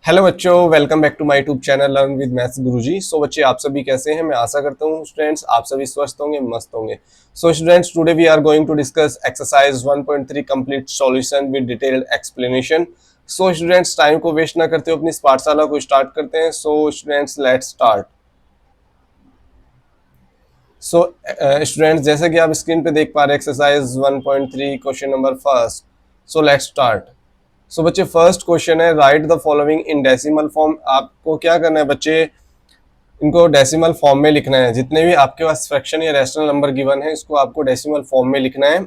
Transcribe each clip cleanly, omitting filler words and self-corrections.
Hello बच्चों, welcome back to my YouTube channel learn with maths Guruji. So बच्चे, आप सभी कैसे हैं? मैं आशा करता हूँ स्टूडेंट्स आप सभी स्वस्थ होंगे, मस्त होंगे। So students, today we are going to discuss exercise 1.3 complete solution with detailed explanation. So students, time को वेस्ट ना करते हुए अपनी इस पाठशाला को स्टार्ट करते हैं। So students, let's start. So students, जैसे कि आप स्क्रीन पे देख पा रहे हैं exercise 1.3 question number first. So let's start. So बच्चे, फर्स्ट क्वेश्चन है write the following in decimal form. आपको क्या करना है बच्चे, इनको डेसिमल फॉर्म में लिखना है। जितने भी आपके पास फ्रैक्शन या रैशनल नंबर गिवन है, इसको आपको डेसिमल फॉर्म में लिखना है।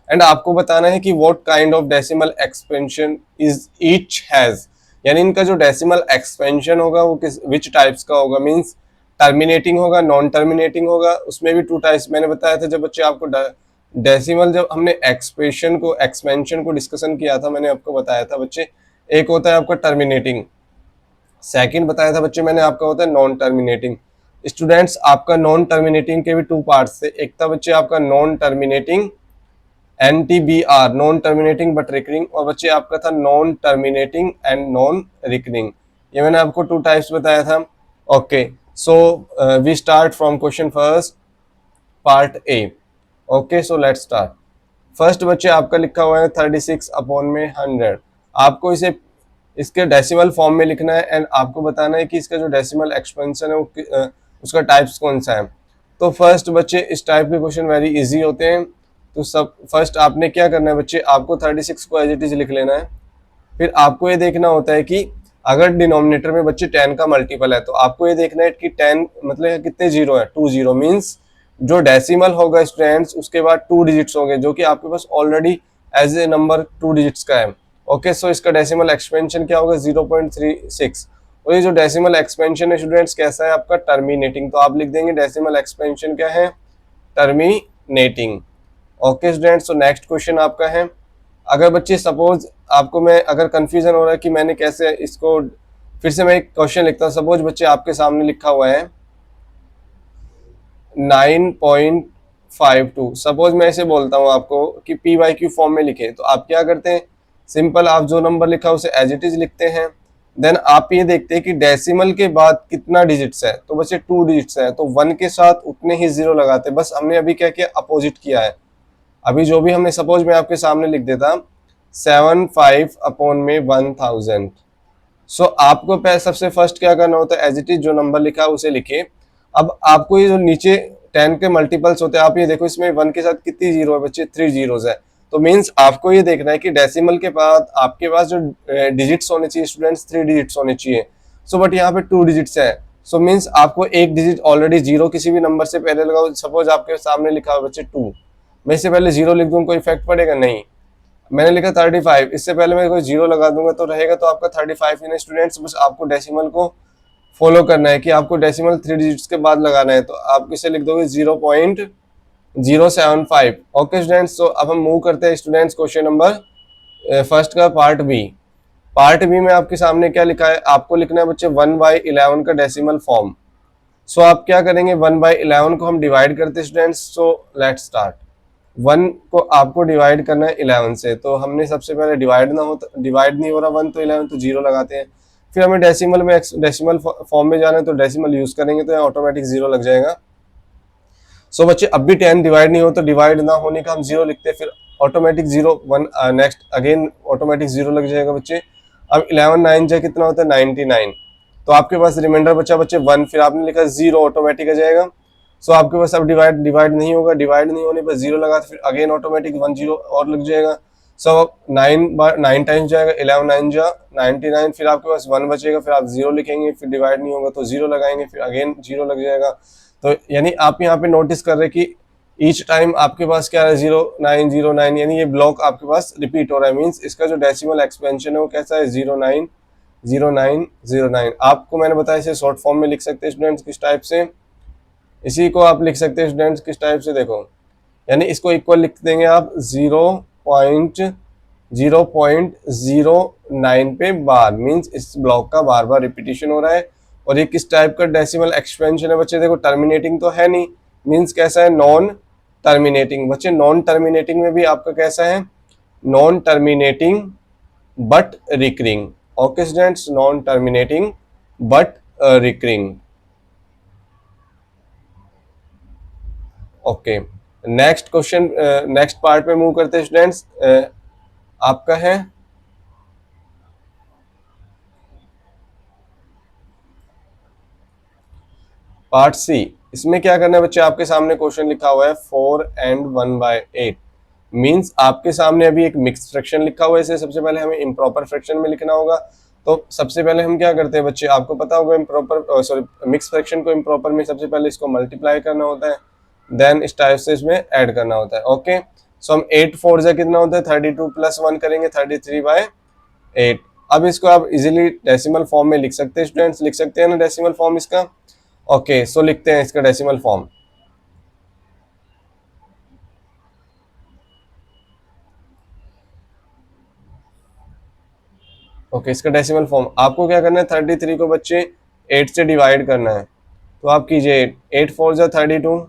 एंड आपको बताना है कि what kind of decimal expansion is each has, यानी इनका जो डेसिमल एक्सपेंशन होगा वो किस विच टाइप्स का होगा। मींस टर्मिनेटिंग होगा, नॉन टर्मिनेटिंग होगा। उसमें भी टू टाइप्स मैंने बताया था जब बच्चे आपको डेसिमल, जब हमने एक्सपेंशन को डिस्कशन किया था, मैंने आपको बताया था बच्चे, एक होता है आपका टर्मिनेटिंग, सेकंड बताया था बच्चे मैंने आपका होता है नॉन टर्मिनेटिंग। स्टूडेंट्स, आपका नॉन टर्मिनेटिंग के भी टू पार्ट्स थे। एक था बच्चे आपका non terminating NTBR, non terminating but recurring, और बच्चे आपका था non terminating and non recurring. ये मैंने आपको टू टाइप्स बताया था। Okay, so we start from question first, part A. Okay, so let's start. First बच्चे आपका लिखा हुआ है 36 अपॉन में 100। आपको इसे इसके डेसिमल फॉर्म में लिखना है एंड आपको बताना है कि इसका जो डेसिमल एक्सपेंशन है वो उसका टाइप्स कौन सा है। तो फर्स्ट बच्चे, इस टाइप के क्वेश्चन वेरी इजी होते हैं। तो सब फर्स्ट आपने क्या करना है बच्चे, आपको 36 को एज इट इज लिख लेना है। फिर आपको ये देखना होता है कि अगर डिनोमिनेटर में बच्चे 10 का मल्टीपल है, तो आपको ये देखना है कि 10 मतलब कितने जीरो है, 2 जीरो। मीन्स जो डेसिमल होगा स्टूडेंट्स, उसके बाद 2 डिजिट्स होंगे, जो कि आपके पास already as a number 2 digits का है। ओके, सो इसका डेसिमल एक्सपेंशन क्या होगा, 0.36। और ये जो डेसिमल एक्सपेंशन है स्टूडेंट्स कैसा है आपका, टर्मिनेटिंग। तो आप लिख देंगे डेसिमल एक्सपेंशन क्या है, टर्मिनेटिंग। ओके स्टूडेंट्स, तो नेक्स्ट क्वेश्चन आपका है, अगर बच्चे सपोज आपको, मैं अगर कंफ्यूजन हो रहा है कि मैंने कैसे इसको, फिर से मैं एक क्वेश्चन लिखता हूँ। सपोज बच्चे आपके सामने लिखा हुआ है 9.52। सपोज मैं ऐसे बोलता हूँ आपको कि PYQ फॉर्म में लिखे, तो आप क्या करते हैं, सिंपल आप जो नंबर लिखा उसे एज इट इज लिखते हैं। देन आप ये देखते हैं कि डेसिमल के बाद कितना डिजिट्स है, तो बच्चे 2 डिजिट्स है, तो 1 के साथ उतने ही जीरो लगाते। बस हमने अभी क्या किया, अपोजिट किया है। अभी जो भी हमने, सपोज मैं आपके सामने लिख देता 75 अपॉन में 1000। सो आपको सबसे फर्स्ट क्या करना होता है, एज इट इज जो नंबर लिखा है उसे लिखिए। अब आपको ये जो नीचे 10 के मल्टीपल्स होते हैं, आप ये देखो इसमें 1 के साथ कितनी जीरो है बच्चे, 3 जीरोस है। तो मींस आपको ये देखना है कि डेसिमल के बाद आपके पास जो डिजिट्स होने चाहिए स्टूडेंट्स, 3 डिजिट्स होने चाहिए। सो बट यहाँ पे 2 डिजिट्स है। सो मींस आपको एक डिजिट ऑलरेडी जीरो किसी भी नंबर से पहले लगाओ। सपोज आपके सामने लिखा हुआ बच्चे 2, मैं इससे पहले जीरो लिख दूं, कोई इफेक्ट पड़ेगा नहीं। मैंने लिखा 35, इससे पहले मैं कोई जीरो लगा दूंगा तो रहेगा तो आपका 35 इन स्टूडेंट्स। बस आपको डेसिमल को फॉलो करना है कि आपको डेसिमल 3 डिजिट्स के बाद लगाना है, तो आप इसे लिख दोगे 0.075। ओके स्टूडेंट्स, तो अब हम मूव करते हैं स्टूडेंट्स क्वेश्चन नंबर फर्स्ट का पार्ट बी। पार्ट बी में आपके सामने क्या लिखा है, आपको लिखना है बच्चे 1/11 का डेसिमल फॉर्म। सो आप क्या करेंगे, 1/11 को हम डिवाइड करते हैं स्टूडेंट्स। So let's start. 1 को आपको डिवाइड करना है 11 से, तो हमने सबसे पहले डिवाइड नहीं हो रहा 1 तो 11, तो जीरो लगाते हैं। फिर हमें डेसिमल फॉर्म में जाना है, तो डेसिमल यूज करेंगे तो ऑटोमेटिक जीरो लग जाएगा। सो बच्चे, अब भी 10 डिवाइड नहीं हो तो डिवाइड ना होने का हम जीरो लिखते हैं, फिर automatic zero 1, next again automatic zero लग जाएगा बच्चे। अब 11 9 जा कितना होता है, 99। तो आपके पास रिमाइंडर बचा बच्चे 1, फिर आपने लिखा जीरो, ऑटोमेटिक आ जाएगा। सो आपके पास अब डिवाइड नहीं होगा, डिवाइड नहीं होने पर जीरो लगा, फिर अगेन ऑटोमेटिक 1 जीरो और लग जाएगा। सो 9 टाइम्स जाएगा, 11 9 जा 99, फिर आपके पास 1 बचेगा, फिर आप जीरो लिखेंगे, फिर डिवाइड नहीं होगा तो जीरो लगाएंगे, फिर अगेन जीरो लग जाएगा। तो यानी आप यहाँ पे नोटिस कर रहे हैं कि ईच टाइम आपके पास क्या है, 0909, यानी ये ब्लॉक आपके पास रिपीट हो रहा है। मीन्स इसका जो डेसिमल एक्सपेंशन है वो कैसा है, 090909। आपको मैंने बताया इसे शॉर्ट फॉर्म में लिख सकते हैं स्टूडेंट्स किस टाइप से, इसी को आप लिख सकते हैं स्टूडेंट्स किस टाइप से, देखो यानी इसको इक्वल लिख देंगे आप 0.09 पे बार। मींस इस ब्लॉक का बार बार रिपीटिशन हो रहा है। और ये किस टाइप का डेसिमल एक्सपेंशन है बच्चे, देखो टर्मिनेटिंग तो है नहीं, मींस कैसा है, नॉन टर्मिनेटिंग। बच्चे नॉन टर्मिनेटिंग में भी आपका कैसा है, non terminating but recurring. Okay students, non terminating but recurring. Okay, next question, next part में मूव करते हैं स्टूडेंट्स। आपका है पार्ट सी। इसमें क्या करना है बच्चे, आपके सामने क्वेश्चन लिखा हुआ है 4 and 1/8 मींस आपके सामने अभी एक मिक्स फ्रैक्शन लिखा हुआ है। इसे सबसे पहले हमें इम्प्रॉपर फ्रैक्शन में लिखना होगा। तो सबसे पहले हम क्या करते हैं बच्चे, आपको पता होगा इम्प्रॉपर सॉरी मिक्स फ्रैक्शन को इम्प्रॉपर में सबसे पहले इसको मल्टीप्लाई करना होता है, देन इस टाइप से इसमें ऐड करना होता है। ओके, सो हम 8 4 जा कितना होता है 32 + 1 करेंगे 33/8। अब इसको आप इजीली डेसिमल फॉर्म में लिख सकते हैं स्टूडेंट्स, लिख सकते हैं ना डेसिमल फॉर्म इसका। ओके, सो लिखते हैं इसका डेसिमल फॉर्म। ओके, इसका डेसिमल फॉर्म आपको क्या करना है, 33 को बच्चे 8 से डिवाइड करना है। तो आप कीजिए 8 4 जा 32,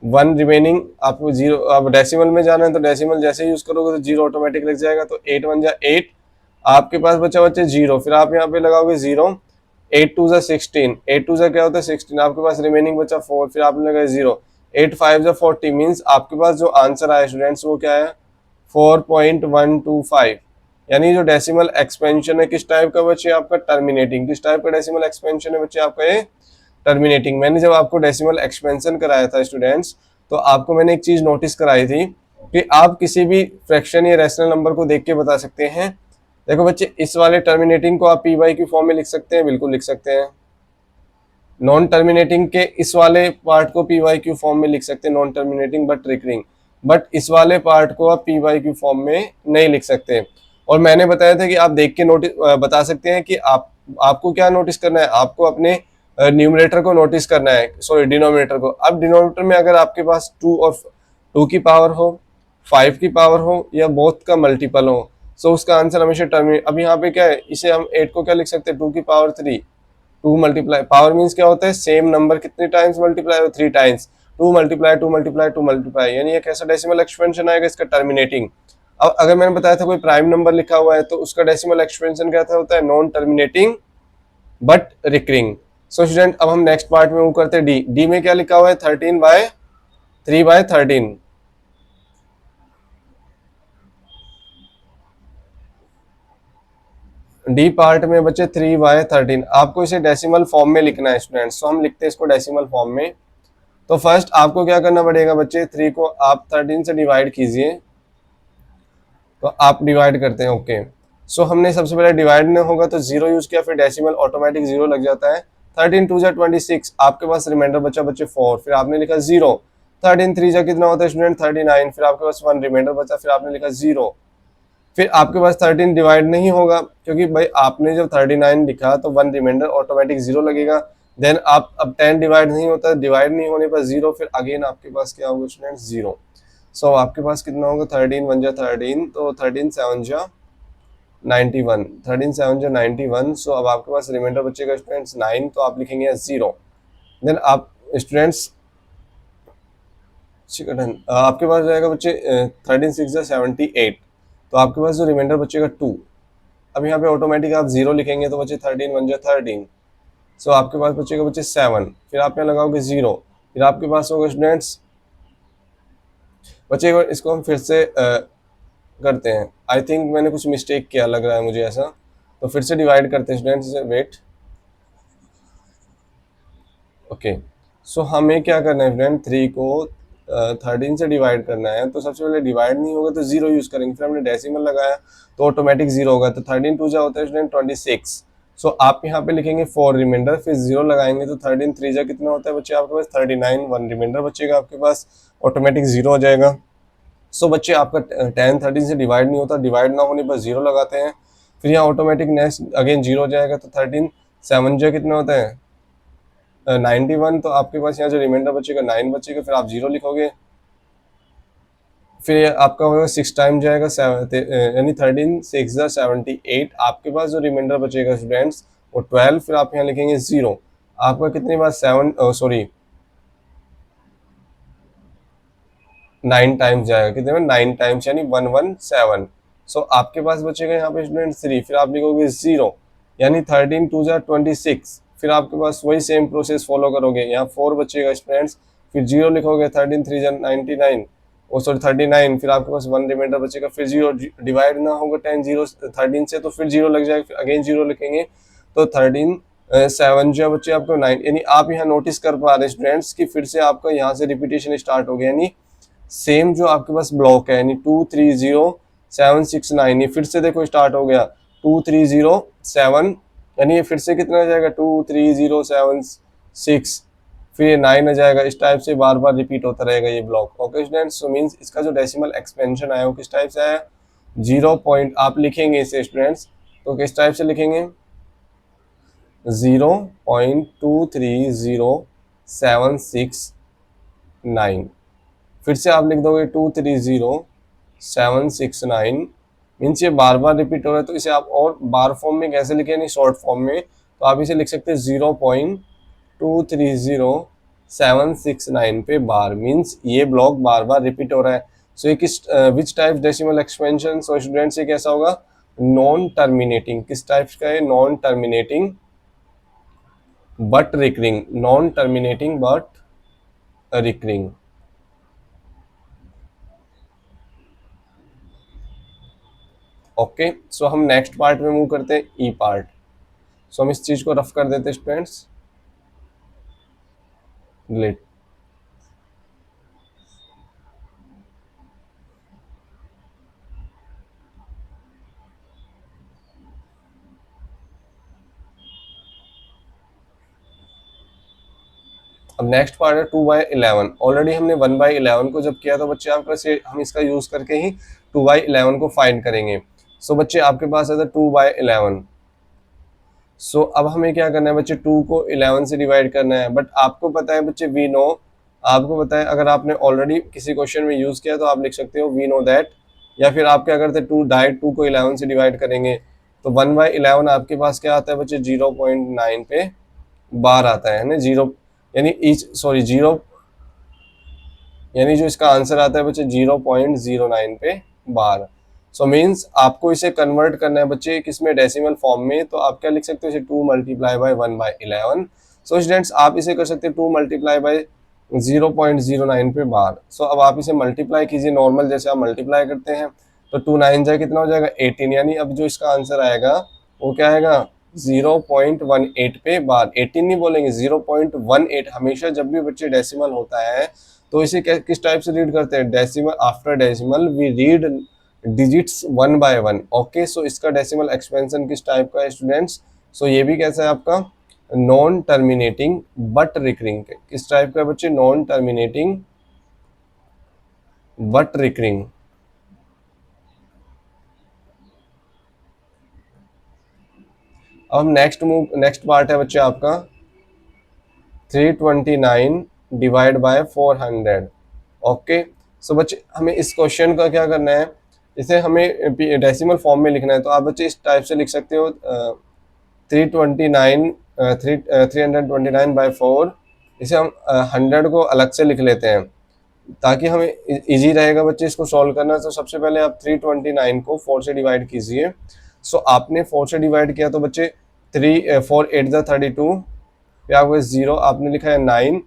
1 रिमेनिंग, आपको जीरो, अब डेसिमल में जाना है तो डेसिमल जैसे यूज करोगे तो जीरो ऑटोमेटिक लग जाएगा। तो 8 1 जा 8, आपके पास बचा बच्चे जीरो, फिर आप यहाँ पे लगाओगे जीरो। 8 2 जा 16, 8 2 जा क्या होता है 16, आपके पास रिमेनिंग बचा 4, फिर आपने लगाया जीरो। 8 5 जा 40 मीन्स आपके पास जो आंसर आया स्टूडेंट्स वो क्या है 4.125। यानी जो डेसिमल एक्सपेंशन है किस टाइप का बच्चे, आपका टर्मिनेटिंग। किस टाइप का डेसिमल एक्सपेंशन है बच्चे आपका, ये टर्मिनेटिंग। मैंने जब आपको डेसिमल एक्सपेंशन कराया था स्टूडेंट्स, तो आपको मैंने एक चीज नोटिस कराई थी कि आप किसी भी फ्रैक्शन या रैशनल नंबर को देख के बता सकते हैं। देखो बच्चे, इस वाले टर्मिनेटिंग को आप पी वाई की फॉर्म में लिख सकते हैं, बिल्कुल लिख सकते हैं। नॉन टर्मिनेटिंग के इस वाले पार्ट को पी वाई क्यू फॉर्म में लिख सकते हैं, non terminating but recurring. But इस वाले पार्ट को आप पी वाई क्यू फॉर्म में नहीं लिख सकते। और मैंने बताया था कि आप देख के नोटिस बता सकते हैं कि आपको क्या नोटिस करना है, आपको अपने न्यूमरेटर को नोटिस करना है, सॉरी डिनोमिनेटर को। अब डिनोमिनेटर में अगर आपके पास 2 और 2 की पावर हो, 5 की पावर हो, या बोथ का मल्टीपल हो, सो उसका आंसर हमेशा टर्मिनेट। अब यहाँ पे क्या है, इसे हम 8 को क्या लिख सकते हैं 2 की पावर 3। 2 मल्टीप्लाई, पावर मीन्स क्या होता है, सेम नंबर कितने टाइम्स मल्टीप्लाई हो, 3 टाइम्स। 2 मल्टीप्लाई 2 मल्टीप्लाई 2 मल्टीप्लाई, यानी ये कैसा डेसिमल एक्सपेंशन आएगा इसका, टर्मिनेटिंग। अब अगर मैंने बताया था कोई प्राइम नंबर लिखा हुआ है तो उसका डेसिमल एक्सपेंशन क्या था, होता है non terminating but recurring. So student, अब हम नेक्स्ट पार्ट में मूव करते हैं। डी, डी में क्या लिखा हुआ है 13/3/13। डी पार्ट में बच्चे 3/13, आपको इसे डेसिमल फॉर्म में लिखना है स्टूडेंट्स। तो हम लिखते हैं इसको डेसिमल फॉर्म में। तो फर्स्ट आपको क्या करना पड़ेगा बच्चे, 3 को आप 13 से डिवाइड कीजिए। तो आप डिवाइड करते हैं, ओके। सो हमने सबसे पहले डिवाइड नहीं होगा तो जीरो यूज किया, फिर डेसिमल ऑटोमेटिक जीरो लग जाता है। 13 2 जा 26, आपके पास रिमाइंडर बचा बच्चे 4, फिर आपने लिखा जीरो। 13 3 जा कितना होता है स्टूडेंट 39, फिर आपके पास 1 रिमाइंडर बचा, फिर आपने लिखा जीरो। फिर आपके पास 13 डिवाइड नहीं होगा क्योंकि भाई आपने जब 39 लिखा तो 1 रिमाइंडर ऑटोमेटिक जीरो लगेगा। देन आप अब 10 डिवाइड नहीं होता, डिवाइड नहीं होने पर जीरो, फिर अगेन आपके पास क्या होगा स्टूडेंट जीरो। सो आपके पास कितना होगा 13 1 जा 13, तो 13 7 जा 91, 13 7 जा 91। सो अब आपके पास रिमाइंडर बचेगा स्टूडेंट्स 9, तो आप लिखेंगे जीरो। देन आप स्टूडेंट्स आपके पास जाएगा बच्चे 13 6 जा 78, तो आपके पास जो रिमाइंडर बचेगा 2। अब यहाँ पे ऑटोमेटिक आप जीरो लिखेंगे तो बच्चे 13 1 जा 13। सो आपके पास बचेगा बच्चे 7, फिर आप यहाँ लगाओगे जीरो, फिर आपके पास होगा स्टूडेंट्स बच्चे, इसको हम फिर से करते हैं। आई थिंक मैंने कुछ मिस्टेक किया लग रहा है मुझे ऐसा, तो फिर से डिवाइड करते हैं स्टूडेंट्स, वेट। ओके, सो हमें क्या करना है फ्रेंड, 3 को 13 से डिवाइड करना है। तो सबसे पहले डिवाइड नहीं होगा तो जीरो यूज करेंगे, फिर हमने डेसिमल लगाया तो ऑटोमेटिक जीरो होगा। तो 13 2 जा होता है स्टूडेंट 26। सो आप यहाँ पे लिखेंगे 4 रिमाइंडर, फिर जीरो लगाएंगे तो 13 3 जा कितना होता है बच्चे आपके पास 39, 1 रिमाइंडर बचेगा आपके पास, ऑटोमेटिक जीरो हो जाएगा। सो बच्चे आपका 10 13 से डिवाइड नहीं होता, डिवाइड ना होने पर जीरो लगाते हैं, फिर यहाँ ऑटोमेटिक नेक्स्ट अगेन जीरो हो जाएगा। तो 13 7 जो कितना होता है 91, तो आपके पास यहाँ जो रिमाइंडर बचेगा 9 बचेगा, फिर आप जीरो लिखोगे। फिर आपका होगा 6 टाइम जाएगा यानी 13 6 जा 78, आपके पास जो रिमाइंडर बचेगा स्टूडेंट्स वो 12, फिर आप यहाँ लिखेंगे जीरो। आपका कितनी बार 7 सॉरी 9 टाइम्स जाएगा, कितने में 9 टाइम्स यानी 117। सो आपके पास बचेगा यहाँ पे स्टूडेंट 3, फिर आप लिखोगे 0, यानी 13 2 जा 26, फिर आपके पास वही सेम प्रोसेस फॉलो करोगे, यहाँ 4 बचेगा स्टूडेंट्स, फिर 0 लिखोगे, 13 3 जा 99, ओ सॉरी 39, फिर आपके पास 1 रिमाइंडर बचेगा, फिर 0 डिवाइड ना होगा 10 0 13 से तो फिर 0 लग जाएगा, फिर अगेन 0 लिखेंगे तो 13 7 जो बच्चे आपको 9, यानी आप यहाँ नोटिस कर पा रहे स्टूडेंट्स कि फिर से आपका यहाँ से रिपीटेशन स्टार्ट हो गया, यानी सेम जो आपके पास ब्लॉक है यानी 2 3 0 7 6 9, ये फिर से देखो स्टार्ट हो गया 2 3 0 7, यानी ये फिर से कितना आ जाएगा 2 3 0 7 6, फिर ये 9 आ जाएगा। इस टाइप से बार बार रिपीट होता रहेगा ये ब्लॉक। ओके स्टूडेंट्स, सो मींस इसका जो डेसिमल एक्सपेंशन आया वो किस टाइप से आया, 0 पॉइंट आप लिखेंगे इसे स्टूडेंट्स, तो किस टाइप से लिखेंगे 0.230769, फिर से आप लिख दोगे 230769, मीन्स ये बार बार रिपीट हो रहा है, तो इसे आप और बार फॉर्म में कैसे लिखें, नहीं शॉर्ट फॉर्म में, तो आप इसे लिख सकते हैं 0.230769 पे बार, मीन्स ये ब्लॉक बार बार रिपीट हो रहा है। सो ये किस which type decimal expansion, so students ये कैसा होगा, नॉन टर्मिनेटिंग, किस टाइप का है, non terminating but recurring, non terminating but recurring. Okay, so हम नेक्स्ट पार्ट में मूव करते हैं, ई पार्ट। सो हम इस चीज को रफ कर देते हैं स्टूडेंट्स, डिलीट। अब नेक्स्ट पार्ट है 2/11। ऑलरेडी हमने 1/11 को जब किया तो बच्चे आपका से हम इसका यूज करके ही 2/11 को फाइंड करेंगे। सो बच्चे आपके पास है 2/11। सो अब हमें क्या करना है बच्चे, 2 को 11 से डिवाइड करना है, बट आपको पता है बच्चे वी नो, आपको पता है अगर आपने ऑलरेडी किसी क्वेश्चन में यूज किया तो आप लिख सकते हो वी नो दैट, या फिर आप क्या करते हैं 2 डायरेक्ट 2 को 11 से डिवाइड करेंगे तो 1/11 आपके पास क्या आता है बच्चे 0.9 पे बार आता है ना, जीरो यानी ईच सॉरी जीरो, यानी जो इसका आंसर आता है बच्चे 0.09 पे बार। सो मीन्स आपको इसे कन्वर्ट करना है बच्चे किसमें, डेसिमल फॉर्म में, तो आप क्या लिख सकते हो इसे 2 मल्टीप्लाई बाय 1/11। सो स्टूडेंट्स आप इसे कर सकते हैं 2 मल्टीप्लाई बाय 0.09 पे बार। सो अब आप इसे मल्टीप्लाई कीजिए नॉर्मल जैसे आप मल्टीप्लाई करते हैं, तो 2 9 जाए कितना हो जाएगा 18, यानी अब जो इसका आंसर आएगा वो क्या आएगा 0.18 पे बार। 18 नहीं बोलेंगे 0.18, हमेशा जब भी बच्चे डेसिमल होता है तो इसे किस टाइप से रीड करते हैं, decimal after decimal we read digits 1 by 1। Okay, so इसका डेसिमल एक्सपेंशन किस टाइप का है स्टूडेंट्स, सो ये भी कैसा है आपका नॉन टर्मिनेटिंग बट रिकरिंग, किस टाइप का बच्चे, नॉन टर्मिनेटिंग बट रिकरिंग। अब नेक्स्ट पार्ट है बच्चे आपका 329 डिवाइड बाय 400। ओके, सो बच्चे हमें इस क्वेश्चन का क्या करना है, इसे हमें डेसिमल फॉर्म में लिखना है, तो आप बच्चे इस टाइप से लिख सकते हो 329 इसे हम 100 को अलग से लिख लेते हैं ताकि हमें इजी रहेगा बच्चे इसको सॉल्व करना। तो सबसे पहले आप 329 को 4 से डिवाइड कीजिए। सो आपने 4 से डिवाइड किया तो बच्चे 4 8 जा 32, फिर आपके पास 0 आपने लिखा है 9,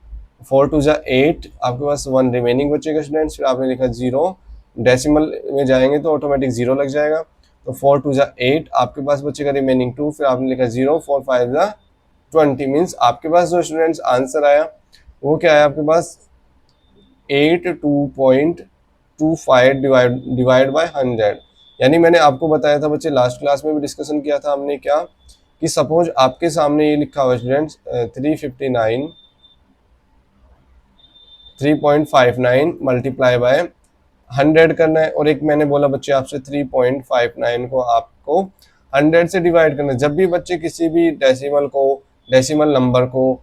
4 2 जा 8, आपके पास 1 रिमेनिंग बचेगा स्टूडेंट्स, फिर आपने लिखा 0, डेसिमल में जाएंगे तो ऑटोमेटिक 0 लग जाएगा, तो 4 2 जा 8, आपके पास बचेगा रिमेनिंग 2, फिर आपने लिखा 0, 4 5 जा 20, मीन्स आपके पास जो स्टूडेंट्स आंसर आया वो क्या है आपके पास 82.25 डिवाइड बाय 100। यानी मैंने आपको बताया था बच्चे, लास्ट क्लास में भी डिस्कशन किया था हमने क्या, कि सपोज आपके सामने ये लिखा हुआ स्टूडेंट्स 359 मल्टीप्लाई बाय 100 करना है, और एक मैंने बोला बच्चे आपसे 3.59 को आपको 100 से डिवाइड करना है। जब भी बच्चे किसी भी डेसिमल नंबर को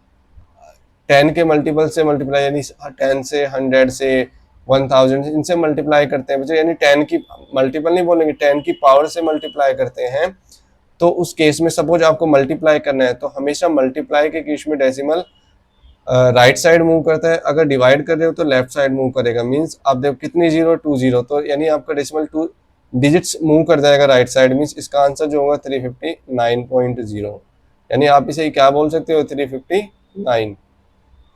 10 के मल्टीपल से मल्टीप्लाई, यानी 10 से 100 से 1000 इनसे मल्टीप्लाई करते हैं बच्चे, यानी 10 की मल्टीपल नहीं बोलेंगे, 10 की पावर से मल्टीप्लाई करते हैं, तो उस केस में सपोज आपको मल्टीप्लाई करना है तो हमेशा मल्टीप्लाई के केस में डेसिमल राइट साइड मूव करता है, अगर डिवाइड कर रहे हो तो लेफ्ट साइड मूव करेगा। मींस आप देखो कितनी 0 2 0, तो यानी आपका डेसिमल 2 डिजिट्स मूव कर जाएगा राइट साइड, मीन्स इसका आंसर जो होगा 359.0, यानी आप इसे क्या बोल सकते हो 359।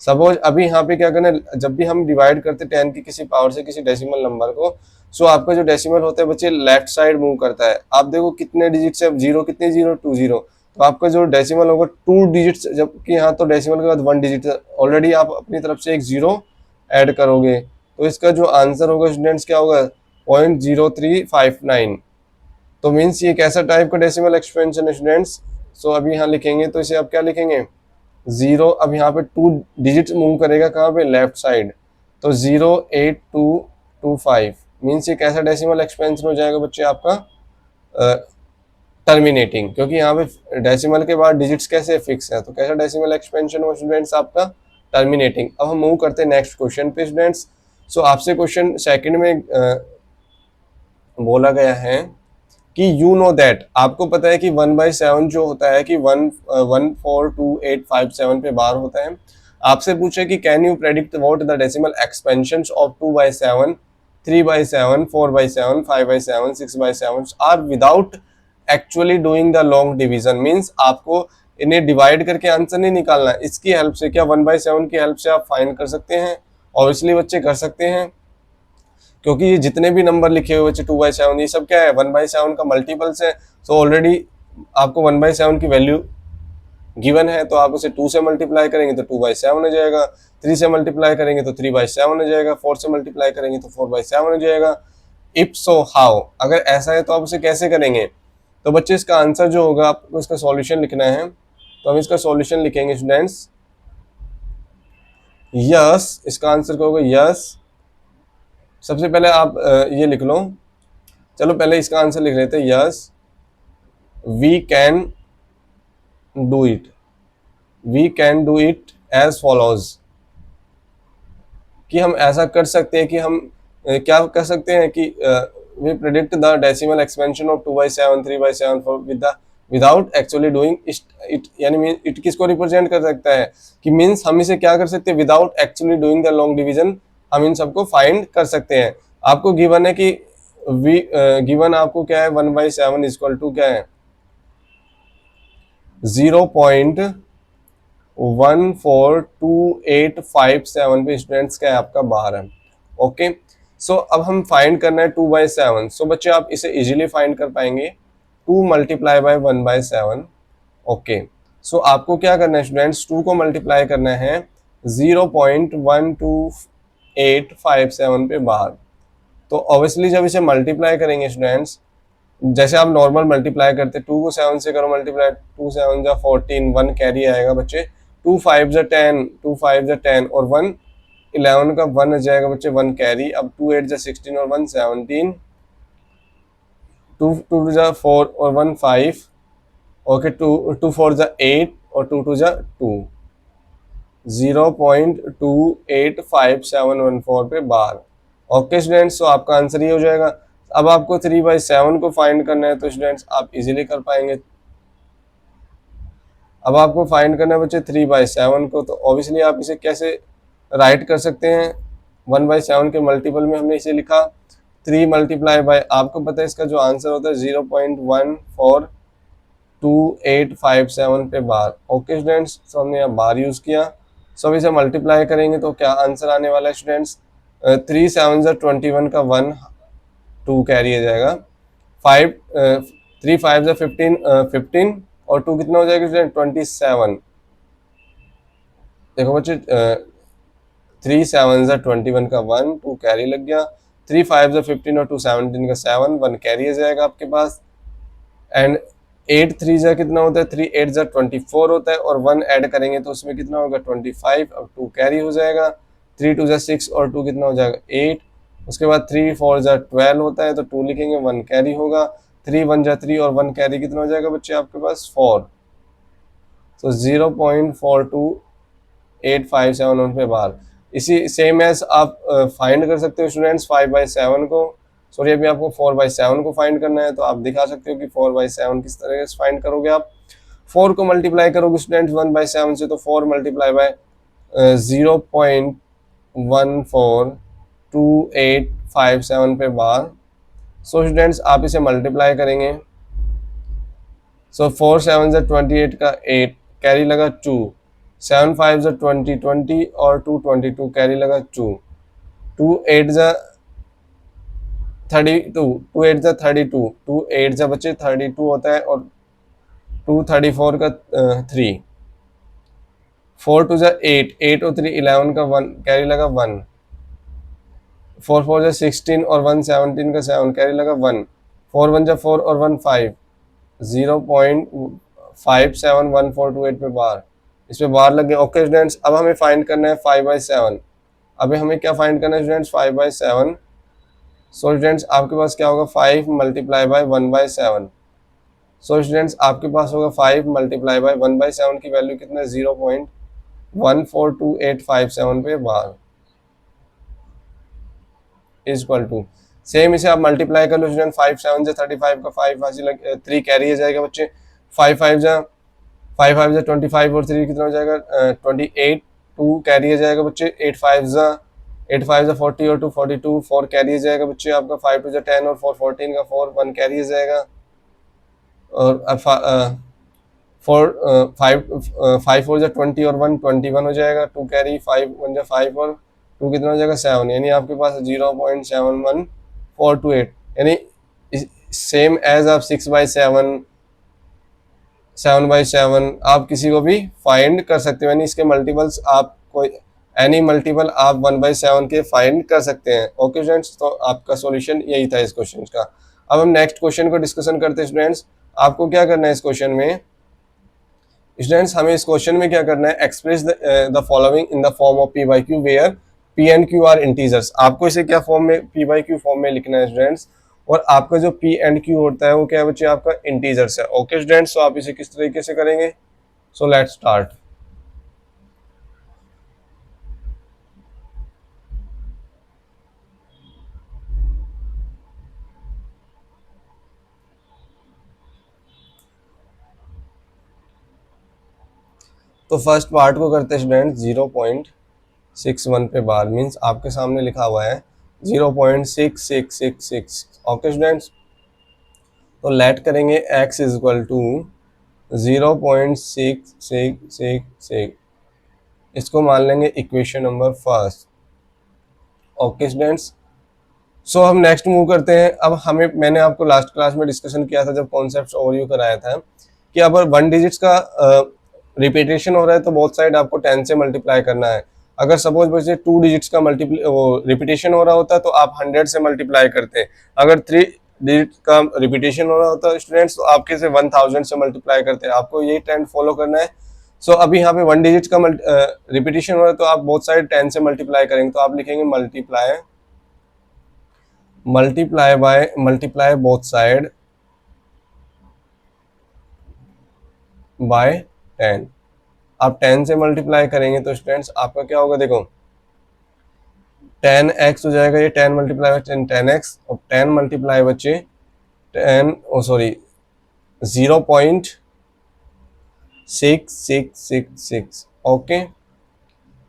सपोज अभी यहाँ पे क्या करना है, जब भी हम डिवाइड करते 10 की किसी पावर से किसी डेसिमल नंबर को, सो आपका जो डेसिमल होता है बच्चे लेफ्ट साइड मूव करता है। आप देखो कितने डिजिट से, जीरो कितने, जीरो 2 0, तो आपका जो डेसिमल होगा 2 डिजिट, जबकि यहाँ तो डेसिमल के बाद 1 डिजिट, ऑलरेडी आप अपनी तरफ से एक जीरो ऐड करोगे, तो इसका जो आंसर होगा स्टूडेंट्स क्या होगा 0.0359। तो मीन्स ये कैसा टाइप का डेसिमल एक्सपेंशन है स्टूडेंट्स। सो अभी यहाँ लिखेंगे तो इसे आप क्या लिखेंगे जीरो, अब यहाँ पे 2 डिजिट मूव करेगा कहाँ पे लेफ्ट साइड, तो 08225 मीन्स ये कैसा डेसिमल एक्सपेंशन हो जाएगा बच्चे आपका टर्मिनेटिंग, क्योंकि यहाँ पे डेसिमल के बाद डिजिट्स कैसे फिक्स है, तो कैसा डेसिमल एक्सपेंशन हो स्टूडेंट्स आपका टर्मिनेटिंग। अब हम मूव करते हैं नेक्स्ट क्वेश्चन पे स्टूडेंट्स। सो आपसे क्वेश्चन सेकंड में बोला गया है कि यू नो दैट, आपको पता है कि 1/7 जो होता है कि 14285 पे बार होता है। आपसे पूछे कि can you predict what the decimal expansions of 2/7, 3/7, 4/7, 5/7, 6/7 are without actually doing the long division, means आपको इन्हें डिवाइड करके आंसर नहीं निकालना, इसकी हेल्प से, क्या 1/7 की हेल्प से आप फाइंड कर सकते हैं, और इसलिए बच्चे कर सकते हैं क्योंकि ये जितने भी नंबर लिखे हुए बच्चे 2/7 ये सब क्या है 1/7 का मल्टीपल्स है। सो ऑलरेडी आपको 1/7 की वैल्यू गिवन है, तो आप उसे 2 से मल्टीप्लाई करेंगे तो 2/7 हो जाएगा, 3 से मल्टीप्लाई करेंगे तो 3/7 हो जाएगा, 4 से मल्टीप्लाई करेंगे तो 4/7 हो जाएगा। इफ सो हाउ, अगर ऐसा है तो आप उसे कैसे करेंगे, तो बच्चे इसका आंसर जो होगा आपको इसका सॉल्यूशन लिखना है, तो हम इसका सॉल्यूशन लिखेंगे स्टूडेंट्स यस, इसका आंसर क्या होगा यस। सबसे पहले आप ये लिख लो, चलो पहले इसका आंसर लिख लेते हैं yes we can do it, we can do it as follows, कि हम ऐसा कर सकते हैं कि हम क्या कर सकते हैं कि we predict the decimal expansion of 2/7, 3/7 without actually doing it, यानी इट किसको रिप्रेजेंट कर सकता है कि मीन्स हम इसे क्या कर सकते हैं without actually doing the long division, हम इन सबको फाइंड कर सकते हैं। आपको गिवन है कि वी गिवन आपको क्या है 1/7 इक्वल टू क्या है 0.142857 पे स्टूडेंट्स क्या है आपका बार है। ओके, सो अब हम फाइंड करना है 2/7। सो बच्चे आप इसे इजीली फाइंड कर पाएंगे 2 मल्टीप्लाई बाय 1/7। ओके, सो आपको क्या करना है स्टूडेंट्स 2 को मल्टीप्लाई करना है 0.12857 पे बार। तो ऑब्वियसली जब इसे मल्टीप्लाई करेंगे स्टूडेंट्स, जैसे आप नॉर्मल मल्टीप्लाई करते 2 को 7 से करो मल्टीप्लाई, 2 7 जा 14, 1 कैरी आएगा बच्चे, 2 5 जा 10, 2 5 जा 10 और 1 11 का 1 आ जाएगा बच्चे 1 कैरी। अब 2 8 जा 16 और 1 17, 2 2 जा 4 और 1 5, ओके 2 4 जा 8 और 2 2 जा 2, 0.285714 पे बार। ओके स्टूडेंट्स, तो आपका आंसर ये हो जाएगा। अब आपको 3/7 को फाइंड करना है, तो स्टूडेंट्स आप इजीली कर पाएंगे। अब आपको फाइंड करना है बच्चे 3/7 को, तो ऑब्वियसली आप इसे कैसे राइट कर सकते हैं 1/7 के मल्टीपल में हमने इसे लिखा 3 मल्टीप्लाई बाय, आपको पता है इसका जो आंसर होता है 0.142857 पे बार। ओके स्टूडेंट्स, तो हमने यहाँ बार यूज किया। सो इसे मल्टीप्लाई करेंगे तो क्या आंसर आने वाला है स्टूडेंट्स 3 7 जा 21 का 1 2 कैरी आ जाएगा, 5 3 5 जा 15 15 और 2 कितना हो जाएगा स्टूडेंट 27। देखो बच्चे 3 7 जा 21 का 1 2 कैरी लग गया, 3 5 जा 15 और 2 17 का 7 1 कैरी आ जाएगा आपके पास। एंड 8 3 जा कितना होता है 3 8 जा 24 होता है, और 1 ऐड करेंगे तो उसमें कितना होगा 25, अब 2 कैरी हो जाएगा, 3 2 जा 6 और 2 कितना हो जाएगा 8, उसके बाद 3 4 जा 12 होता है तो 2 लिखेंगे 1 कैरी होगा, 3 1 जा 3 और 1 कैरी कितना हो जाएगा बच्चे आपके पास 4। तो 0.428571 पे बार। इसी सेम एज आप फाइंड कर सकते हो स्टूडेंट्स 5/7 को, सॉरी अभी आपको 4/7 को फाइंड करना है, तो आप दिखा सकते हो कि 4/7 किस तरह से फाइंड करोगे। आप 4 को मल्टीप्लाई करोगे स्टूडेंट्स 1/7 से, तो 4 मल्टीप्लाई बाय 0.142857 पे बार, सो स्टूडेंट्स आप इसे मल्टीप्लाई करेंगे। सो 4 7 ज़ा 28 का 8 कैरी लगा 2, 7 5 ज़ा 20 20 और 2 22 कैरी लगा 2, 2 8 ज़ा 32, 2 8 ज़ा 32, 2 8 ज़ा बच्चे 32 होता है और 2 34 का 3, 4 2 ज़ा 8, 8 और 3 11 का 1 कैरी लगा 1, 4 4 ज़ा 16 और 1 17 का 7 कैरी लगा 1, 4 1 ज़ा 4 और 1 5, 0.571428 पे बार, इस पे बार लग गए। ओके स्टूडेंट्स, अब हमें फाइंड करना है 5/7। अभी हमें क्या फाइंड करना है स्टूडेंट्स? 5/7। सो स्टूडेंट्स आपके पास क्या होगा? 5 मल्टीप्लाई बाय 1/7। सो स्टूडेंट्स आपके पास होगा 5 मल्टीप्लाई बाय 1/7 की वैल्यू कितना है? 0.142857 पे bar is equal to, same इसे आप मल्टीप्लाई कर लो स्टूडेंट। 5 7 जा 35 का 5 3 कैरी आ जाएगा बच्चे, 5 5 जा 25 और 3 कितना हो जाएगा? 28, 2 कैरी आ जाएगा बच्चे, 8 5 जा 40 और 2 42, 4 कैरी आ जाएगा बच्चे आपका, 5 2 जा 10 और 4 14 का 4, 1 कैरी आ जाएगा और 5 4 जा 20 और 1 21 हो जाएगा, 2 कैरी, 5 1 जा 5 और 2 कितना हो जाएगा? 7, यानी आपके पास 0.71428, यानी सेम एज आप 6/7 7/7 आप किसी को भी फाइंड कर सकते हो, यानी इसके मल्टीपल्स आप कोई एनी मल्टीपल आप 1/7 के फाइंड कर सकते हैं। ओके स्टूडेंट्स, तो आपका सॉल्यूशन यही था इस क्वेश्चन का। अब हम नेक्स्ट क्वेश्चन को डिस्कशन करते हैं स्टूडेंट्स। आपको क्या करना है इस क्वेश्चन में? स्टूडेंट्स हमें इस क्वेश्चन में क्या करना है? Express the following in the form of P by Q where P and Q are integers. आपको इसे क्या फॉर्म में? पी बाई क्यू फॉर्म में लिखना है स्टूडेंट्स, और आपका जो पी एंड क्यू होता है वो क्या है बच्चे? आपका इंटीजर्स है। ओके स्टूडेंट्स, तो आप इसे किस तरीके से करेंगे? सो लेट्स स्टार्ट। तो फर्स्ट पार्ट को करते हैं स्टूडेंट 0.61 पे बार, मीन्स आपके सामने लिखा हुआ है 0.6666। ओके स्टूडेंट्स, तो लेट करेंगे x इज इक्वल टू 0.6666, इसको मान लेंगे equation number first. Okay students, so हम नेक्स्ट मूव करते हैं। अब हमें, मैंने आपको लास्ट क्लास में डिस्कशन किया था जब कॉन्सेप्ट ओवरव्यू कराया था कि अगर 1 डिजिट्स का रिपीटेशन हो रहा है तो बोथ साइड आपको 10 से मल्टीप्लाई करना है। अगर सपोज बच्चे 2 डिजिट्स का रिपीटेशन हो रहा होता है तो आप 100 से मल्टीप्लाई करते हैं। अगर 3 डिजिट का रिपीटेशन हो रहा होता है स्टूडेंट्स तो आप कैसे 1000 से मल्टीप्लाई करते हैं। आपको यही ट्रेंड फॉलो करना है। सो अभी यहाँ पे 1 डिजिट का रिपीटेशन हो रहा है तो आप बोथ साइड 10 से मल्टीप्लाई करेंगे, तो आप लिखेंगे मल्टीप्लाई बोथ साइड बाय 10। आप 10 से मल्टीप्लाई करेंगे तो स्टूडेंट्स आपका क्या होगा? देखो 10x हो जाएगा, ये 10 मल्टीप्लाई बाय 10 10x, और 10 मल्टीप्लाई बच्चे 0.6666। ओके,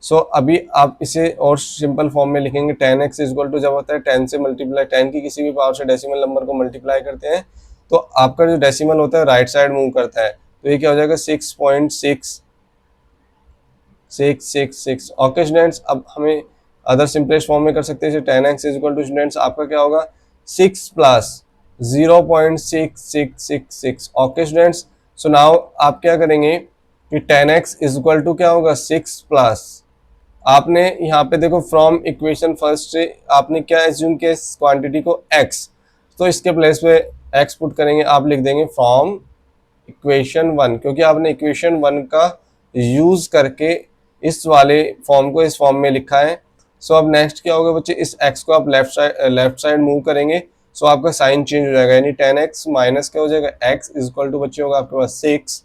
सो अभी आप इसे और सिंपल फॉर्म में लिखेंगे 10x इज इक्वल टू, जब होता है 10 से मल्टीप्लाई, 10 की किसी भी पावर से डेसिमल नंबर को मल्टीप्लाई करते हैं तो आपका जो डेसिमल होता है राइट साइड मूव करता है, तो ये क्या हो जाएगा? 6.6666। ओके स्टूडेंट्स, अब हमें अदर सिंपलेस्ट फॉर्म में कर सकते हैं। 10x is equal to students आपका क्या होगा? 6 plus 0.6666। Okay students, so now आप क्या करेंगे कि 10x इज इक्वल टू क्या होगा? 6 प्लस, आपने यहाँ पे देखो फ्रॉम इक्वेशन फर्स्ट से आपने क्या एज्यूम किया? इस क्वांटिटी को x, तो इसके प्लेस पे x पुट करेंगे, आप लिख देंगे फ्रॉम इक्वेशन 1, क्योंकि आपने इक्वेशन 1 का यूज करके इस वाले फॉर्म को इस फॉर्म में लिखा है। सो अब नेक्स्ट क्या होगा बच्चे? इस x को आप लेफ्ट साइड मूव करेंगे, सो आपका साइन चेंज हो जाएगा, यानी 10x माइनस क्या हो जाएगा? x इज इक्वल टू बच्चे होगा आपके पास 6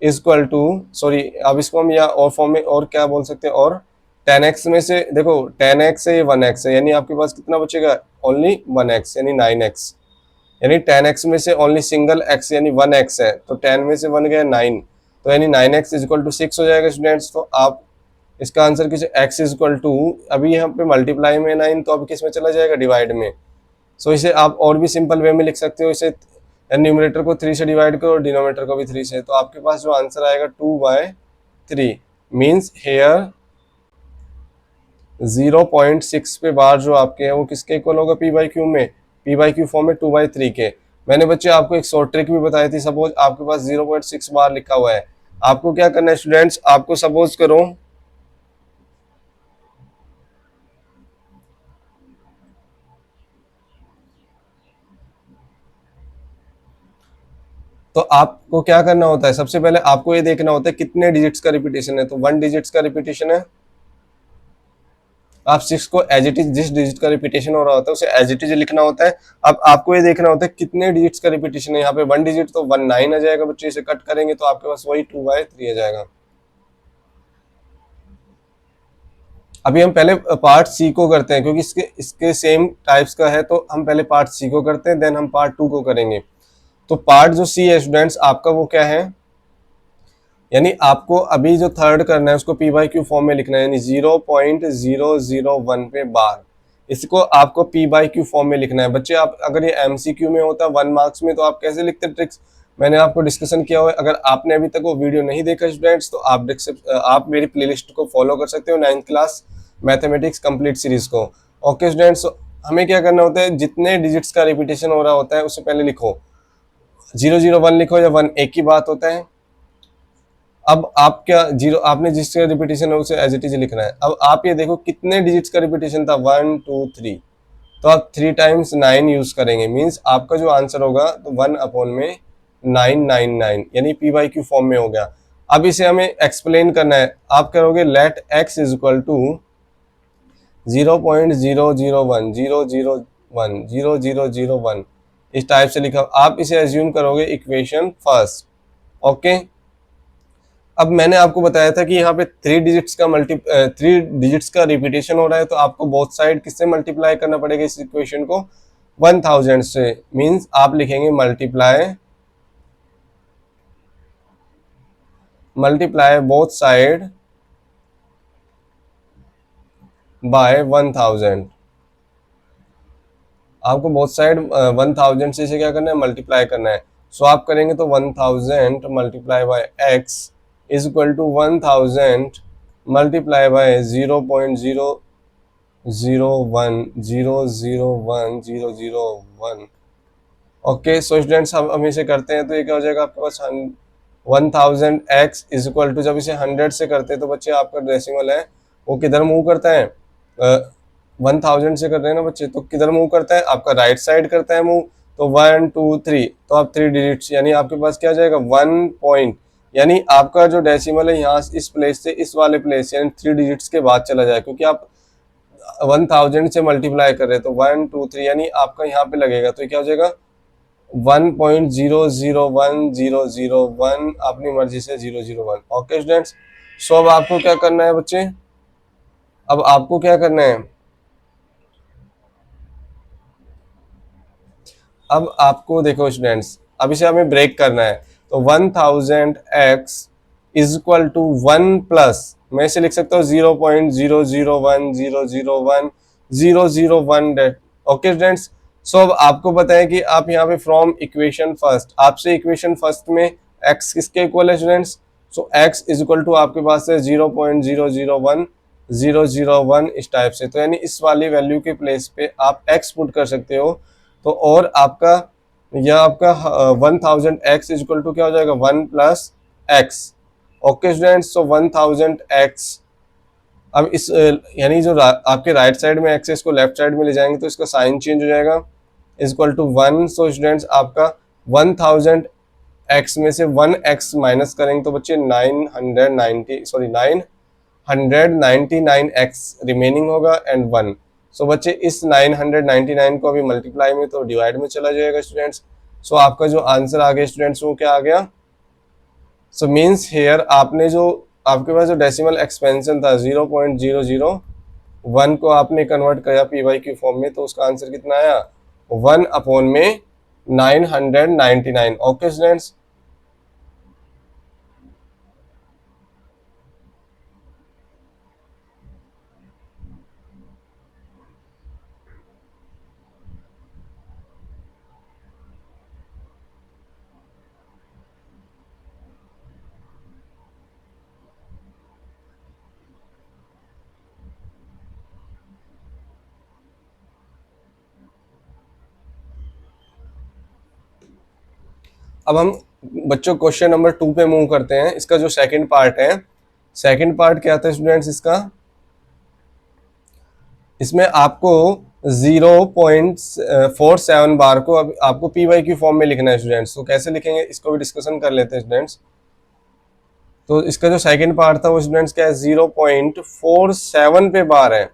इज इक्वल टू, सॉरी अब इसको हम या और फॉर्म में और क्या बोल सकते हैं, और 10x में से देखो 10x से 1x है, यानी आपके पास कितना बचेगा? ओनली 1x, यानी 9x, यानी 10x में से ओनली सिंगल x यानी 1x है, तो 10 में से 1 गया 9, तो यानी 9x इज इक्वल टू 6 हो जाएगा स्टूडेंट्स। तो आप इसका आंसर किसे? x इज इक्वल टू, अभी यहाँ पे मल्टीप्लाई में 9, तो अब किस में चला जाएगा? डिवाइड में, सो इसे आप और भी सिंपल वे में लिख सकते हो, इसे न्यूमरेटर को 3 से डिवाइड करो और डिनोमिनेटर को भी 3 से, तो आपके पास जो आंसर आएगा 2/3 मीन्स हेयर 0.6 पे बार जो आपके हैं वो किसके इक्वल होगा पी बाई क्यू में, पी बाई क्यू फॉर्म में 2/3 के। मैंने बच्चे आपको एक शॉर्ट ट्रिक भी बताई थी, सपोज आपके पास 0.6 बार लिखा हुआ है, आपको क्या करना है स्टूडेंट्स, आपको सपोज करो तो आपको क्या करना होता है, सबसे पहले आपको ये देखना होता है कितने डिजिट्स का रिपीटेशन है, तो 1 डिजिट्स का रिपीटेशन है, आप 6 को एज इट इज, जिस डिजिट का रिपीटेशन हो रहा होता है उसे एज इट इज लिखना होता है। अब आपको ये देखना होता है कितने डिजिट्स का रिपीटेशन है, यहाँ पे 1 डिजिट तो 19 आ जाएगा बच्चे, इसे कट करेंगे तो आपके पास वही 2/3 आ जाएगा। अभी हम पहले पार्ट सी को करते हैं, क्योंकि इसके इसके सेम टाइप्स का है, तो हम पहले पार्ट सी को करते हैं, देन हम पार्ट 2 को करेंगे। तो पार्ट जो सी है स्टूडेंट्स आपका वो क्या है, यानी आपको अभी जो थर्ड करना है उसको पी बाई क्यू फॉर्म में लिखना है, यानी 0.001 पे बार, इसको आपको पी बाई क्यू फॉर्म में लिखना है। बच्चे आप अगर ये एमसीक्यू में होता 1 मार्क्स में तो आप कैसे लिखते ट्रिक्स, मैंने आपको डिस्कशन किया हुआ है, अगर आपने अभी तक वो वीडियो नहीं देखा स्टूडेंट्स तो आप मेरी प्लेलिस्ट को फॉलो कर सकते हो, 9th class mathematics complete series को। ओके स्टूडेंट्स, हमें क्या करना होता है, जितने डिजिट्स का रिपीटेशन हो रहा होता है उससे पहले लिखो, 001 लिखो या 1 एक ही बात होता है। अब आप क्या जीरो, आपने जिसका रिपीटेशन है उसे एज इट इज लिखना है। अब आप ये देखो कितने डिजिट्स का रिपीटेशन था, 1 2 3, तो आप 3 × 9 यूज करेंगे, मीन्स आपका जो आंसर होगा तो 1/999 यानी पी बाई क्यू फॉर्म में हो गया। अब इसे हमें एक्सप्लेन करना है, आप करोगे let x is equal to 0.001 इस टाइप से लिखा, आप इसे एज्यूम करोगे इक्वेशन फर्स्ट। ओके, अब मैंने आपको बताया था कि यहाँ पे 3 डिजिट्स का रिपीटेशन हो रहा है, तो आपको बोथ साइड किससे मल्टीप्लाई करना पड़ेगा इस इक्वेशन को, 1000 से, मींस आप लिखेंगे मल्टीप्लाई बोथ साइड बाय 1000। आपको बोथ साइड 1000 से इसे क्या करना है, मल्टीप्लाई करना है। सो आप करेंगे तो 1000 multiply by X is equal to 1000 multiply by 0.001001001। Okay, so students हम इसे करते हैं तो ये क्या हो जाएगा आपके पास, 1000 x इज इक्वल टू, जब इसे 100 से करते हैं तो बच्चे आपका डेसिमल है वो किधर मूव करता है, 1000 से कर रहे हैं ना बच्चे, तो किधर मूव करता है, आपका राइट साइड करता है मूव, तो 1 2 3, तो आप 3 डिजिट्स, यानी आपके पास क्या जाएगा 1 यानी आपका जो डेसिमल है यहाँ इस प्लेस से इस वाले प्लेस यानी 3 डिजिट्स के बाद चला जाए, क्योंकि आप 1000 से मल्टीप्लाई कर रहे हैं, तो 1 2 3 यानी आपका यहाँ पे लगेगा, तो क्या हो जाएगा 1.001001 अपनी मर्जी से 001। ओके स्टूडेंट्स, सो अब आपको क्या करना है बच्चे, अब आपको क्या करना है, अब आपको देखो स्टूडेंट्स, अब इसे हमें ब्रेक करना है, तो 1000 x is equal to 1 plus, मैं इसे लिख सकता हूँ 0.001001001 डेट। ओके स्टूडेंट्स, सो अब आपको बताएं कि आप यहाँ पे फ्रॉम इक्वेशन फर्स्ट, आपसे इक्वेशन फर्स्ट में x किसके इक्वल है students, so x is equal to आपके पास है 0.001 इस टाइप से, तो यानी इस वाली वैल्यू के प्लेस पे आप x पुट कर सकते हो, तो और आपका यह आपका 1000 x इज इक्वल टू क्या हो जाएगा 1 प्लस एक्स। ओके स्टूडेंट्स, सो 1000 x, अब इस यानी जो आपके राइट साइड में x है इसको लेफ्ट साइड में ले जाएंगे तो इसका साइन चेंज हो जाएगा, is equal to 1। So students आपका 1000 x में से 1x माइनस करेंगे तो बच्चे 999x रिमेनिंग होगा एंड 1। सो बच्चे इस 999 को अभी मल्टीप्लाई में तो डिवाइड में चला जाएगा स्टूडेंट्स, सो आपका जो आंसर आ गया स्टूडेंट्स वो क्या आ गया, सो मीन्स हेयर आपने जो आपके पास जो डेसिमल एक्सपेंशन था 0.001 को आपने कन्वर्ट किया पी वाई क्यू फॉर्म में, तो उसका आंसर कितना आया 1/999। ओके स्टूडेंट्स, अब हम बच्चों क्वेश्चन नंबर 2 पे मूव करते हैं। इसका जो सेकंड पार्ट है, सेकंड पार्ट क्या था स्टूडेंट्स इसका, इसमें आपको 0.47 बार को अब आपको पी वाई क्यू फॉर्म में लिखना है स्टूडेंट्स। तो कैसे लिखेंगे इसको भी डिस्कशन कर लेते हैं स्टूडेंट्स। तो इसका जो सेकंड पार्ट था वो स्टूडेंट्स क्या है, 0.47 पे बार है।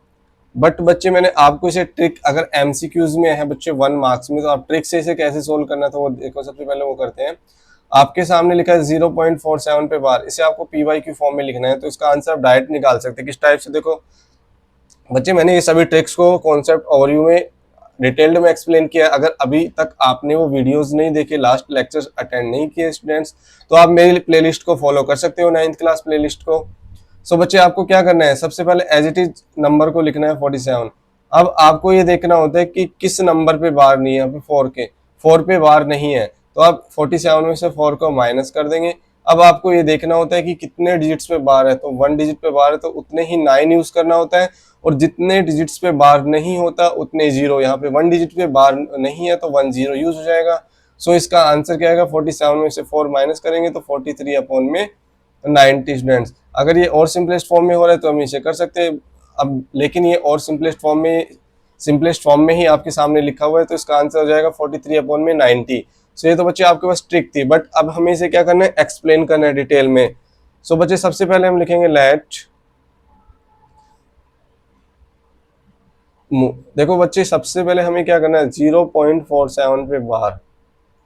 बट बच्चे मैंने आपको इसे ट्रिक, अगर एमसीक्यूज में है बच्चे 1 मार्क्स में, तो आप ट्रिक से इसे कैसे सोल्व करना था वो देखो। सबसे पहले वो करते हैं, आपके सामने लिखा है 0.47 पे बार, इसे आपको पी वाई क्यू फॉर्म में लिखना है। तो इसका आंसर आप डायरेक्ट निकाल सकते हैं किस टाइप से। देखो बच्चे मैंने ये सभी ट्रिक्स को कॉन्सेप्ट ओवरव्यू में डिटेल्ड में एक्सप्लेन किया। अगर अभी तक आपने वो वीडियोस नहीं देखे, लास्ट लेक्चर्स अटेंड नहीं किए स्टूडेंट्स, तो आप मेरी प्लेलिस्ट को फॉलो कर सकते हो, 9th क्लास प्लेलिस्ट को। सो बच्चे आपको क्या करना है, सबसे पहले एज इट इज नंबर को लिखना है 47। अब आपको ये देखना होता है कि किस नंबर पे बार नहीं है। यहाँ पे 4 पे बार नहीं है, तो आप 47 में से 4 को माइनस कर देंगे। अब आपको ये देखना होता है कि कितने डिजिट्स पे बार है, तो 1 डिजिट पे बार है तो उतने ही 9 यूज करना होता है, और जितने डिजिट्स पे बार नहीं होता उतने 0। यहाँ पे 1 डिजिट पे बार नहीं है तो 1 0 यूज हो जाएगा। सो इसका आंसर क्या आएगा, 47 में से 4 माइनस करेंगे तो 43 अपॉन में 90 स्टूडेंट्स। अगर ये और सिंपलेस्ट फॉर्म में हो रहा है तो हम इसे कर सकते हैं अब, लेकिन ये और सिंपलेस्ट फॉर्म में ही आपके सामने लिखा हुआ है, तो इसका आंसर हो जाएगा 43 अपॉन में 90। सो ये तो बच्चे आपके पास ट्रिक थी, बट अब हमें इसे क्या करना है, एक्सप्लेन करना है डिटेल में। सो बच्चे सबसे पहले हम लिखेंगे लेट, देखो बच्चे सबसे पहले हमें क्या करना है, 0.47 पे बार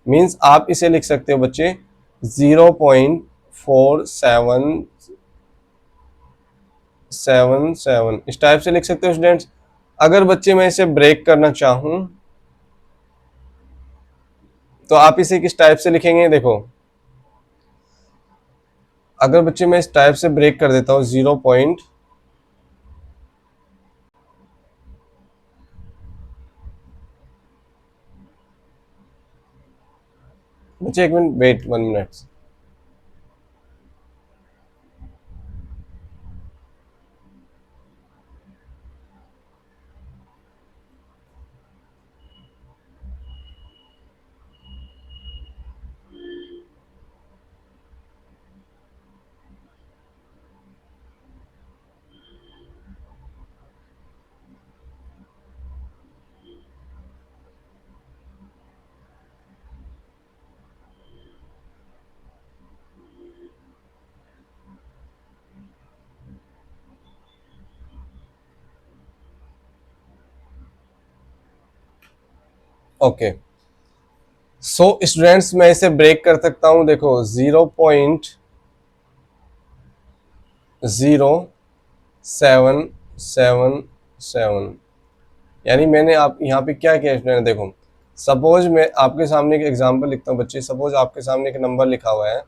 मींस आप इसे लिख सकते हो बच्चे 0.4777 इस टाइप से लिख सकते हो स्टूडेंट्स। अगर बच्चे मैं इसे ब्रेक करना चाहूं तो आप इसे किस टाइप से लिखेंगे, देखो अगर बच्चे मैं इस टाइप से ब्रेक कर देता हूं 0 पॉइंट, बच्चे एक minute wait 1 minute. Okay so students मैं इसे ब्रेक कर सकता हूं, देखो 0.0777, यानी मैंने आप यहाँ पे क्या किया स्टूडेंट, देखो सपोज मैं आपके सामने एक एग्जांपल लिखता हूँ बच्चे। सपोज आपके सामने एक नंबर लिखा हुआ है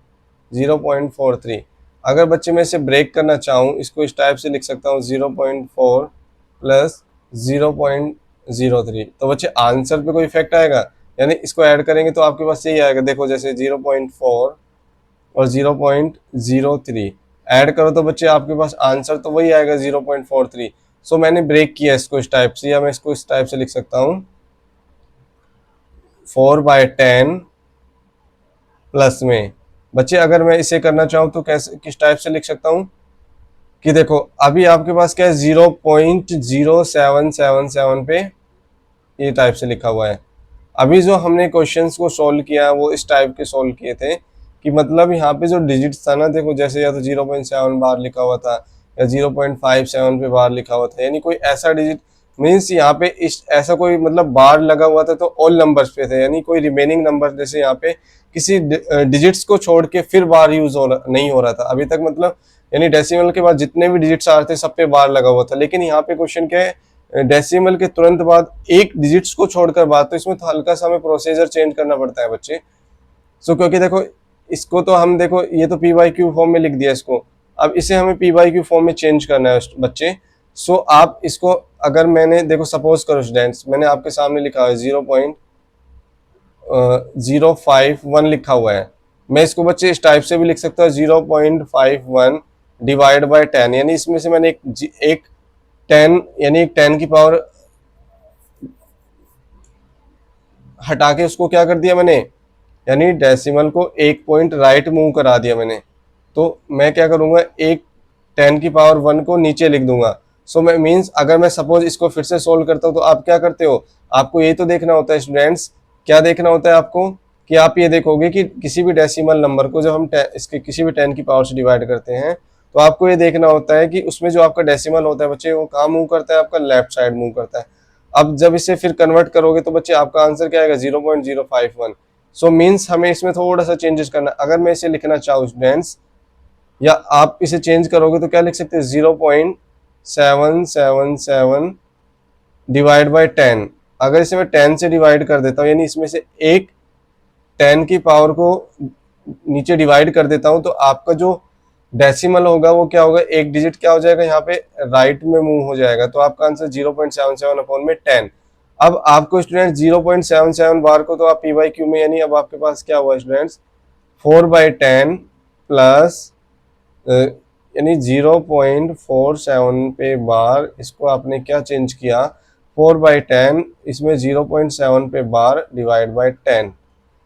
0.43। अगर बच्चे मैं इसे ब्रेक करना चाहूँ, इसको इस टाइप से लिख सकता हूँ 0.4 प्लस 0.03। तो बच्चे आंसर पे कोई इफेक्ट आएगा, यानी इसको ऐड करेंगे तो आपके पास यही आएगा। देखो जैसे 0.4 और 0.03 ऐड करो तो बच्चे आपके पास आंसर तो वही आएगा 0.43। सो मैंने ब्रेक किया इसको इस टाइप से, या मैं इसको इस टाइप से लिख सकता हूँ 4/10 प्लस में। बच्चे अगर मैं इसे करना चाहूँ तो कैसे, किस टाइप से लिख सकता हूँ कि देखो अभी आपके पास क्या है 0.0777 पे ये टाइप से लिखा हुआ है। अभी जो हमने क्वेश्चंस को सॉल्व किया वो इस टाइप के सॉल्व किए थे कि मतलब यहाँ पे जो डिजिट्स था ना, देखो जैसे या तो 0.7 बार लिखा हुआ था या 0.57 पे बार लिखा हुआ था, यानी कोई ऐसा डिजिट मीन्स यहाँ पे इस ऐसा कोई मतलब बार लगा हुआ था तो ऑल नंबर्स पे थे, यानी कोई रिमेनिंग नंबर जैसे यहाँ पे किसी डिजिट्स को छोड़ के फिर बार यूज नहीं हो रहा था अभी तक, मतलब यानी डेसिमल के बाद जितने भी डिजिट्स आ रहे थे सब पे बार लगा हुआ था। लेकिन यहाँ पे क्वेश्चन क्या है, डेसिमल के तुरंत बाद एक डिजिट्स को छोड़कर बात, तो इसमें तो हल्का सा हमें प्रोसीजर चेंज करना पड़ता है बच्चे। सो क्योंकि देखो इसको तो हम देखो ये तो पी वाई क्यू फॉर्म में लिख दिया इसको, अब इसे हमें पी वाई क्यू फॉर्म में चेंज करना है बच्चे। सो आप इसको अगर मैंने देखो सपोज करो स्टूडेंट्स, मैंने आपके सामने लिखा है 0.051 लिखा हुआ है। मैं इसको बच्चे इस टाइप से भी लिख सकता हूँ 0.51 डिवाइड बाय 10, यानी इसमें से मैंने एक 10 यानी एक 10 की पावर हटा के उसको क्या कर दिया मैंने, यानी डेसिमल को एक पॉइंट राइट मूव करा दिया मैंने, तो मैं क्या करूंगा, एक 10 की पावर 1 को नीचे लिख दूंगा। सो मैं मीन्स अगर मैं सपोज इसको फिर से सोल्व करता हूँ तो आप क्या करते हो, आपको ये तो देखना होता है स्टूडेंट्स, क्या देखना होता है आपको, कि आप ये देखोगे कि किसी भी डेसिमल नंबर को जब हम इसके किसी भी 10 की पावर से डिवाइड करते हैं तो आपको ये देखना होता है कि उसमें जो आपका डेसिमल होता है बच्चे, वो कहाँ मूव करता है, आपका लेफ्ट साइड मूव करता है। अब जब इसे फिर कन्वर्ट करोगे तो बच्चे आपका आंसर क्या आएगा, 0.051। सो मीन्स हमें इसमें थोड़ा सा चेंजेस करना। अगर मैं इसे लिखना चाहूँ स्टूडेंट्स, या आप इसे चेंज करोगे तो क्या लिख सकते हैं, 0.777 डिवाइड बाई 10। अगर इसे मैं 10 से डिवाइड कर देता हूँ, यानी इसमें से एक 10 की पावर को नीचे डिवाइड कर देता हूँ, तो आपका जो डेसिमल होगा वो क्या होगा, एक डिजिट क्या हो जाएगा यहाँ पे राइट में मूव हो जाएगा, तो आपका आंसर 0.77 अपॉन में 10। अब आपको स्टूडेंट 0.77 बार को तो आप पी बाई क्यू में, यानी अब आपके पास क्या हुआ स्टूडेंट्स, 4/10 प्लस यानी 0.47 पे बार, इसको आपने क्या चेंज किया, 4/10, इसमें 0.7 पे बार डिवाइड बाई 10।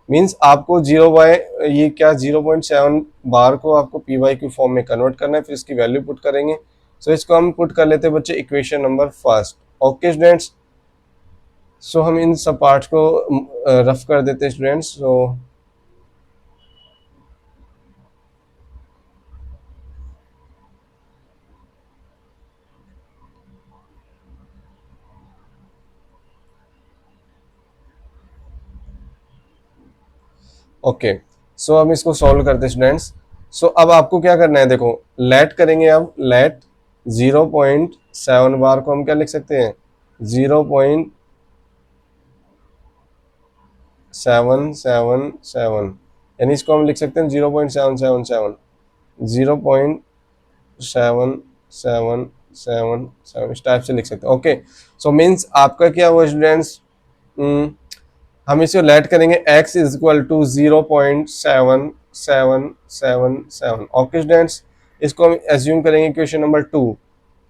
मीन्स आपको 0.7 बार को आपको पी वाई क्यू फॉर्म में कन्वर्ट करना है, फिर इसकी वैल्यू पुट करेंगे। सो इसको हम पुट कर लेते हैं बच्चे equation number first. Okay students, so हम इन सब पार्ट्स को रफ कर देते हैं स्टूडेंट्स। सो ओके, सो हम इसको सॉल्व करते हैं स्टूडेंट्स। सो अब आपको क्या करना है, देखो लेट करेंगे, अब लेट 0.7 बार को हम क्या लिख सकते हैं, 0.777, यानी इसको हम लिख सकते हैं 0.777, 0.7777 इस टाइप से लिख सकते हैं। ओके, सो मीन्स आपका क्या हुआ स्टूडेंट्स, हम इसे लेट करेंगे x is equal to 0.7777। Okay students, इसको हम एज्यूम करेंगे क्वेश्चन नंबर 2।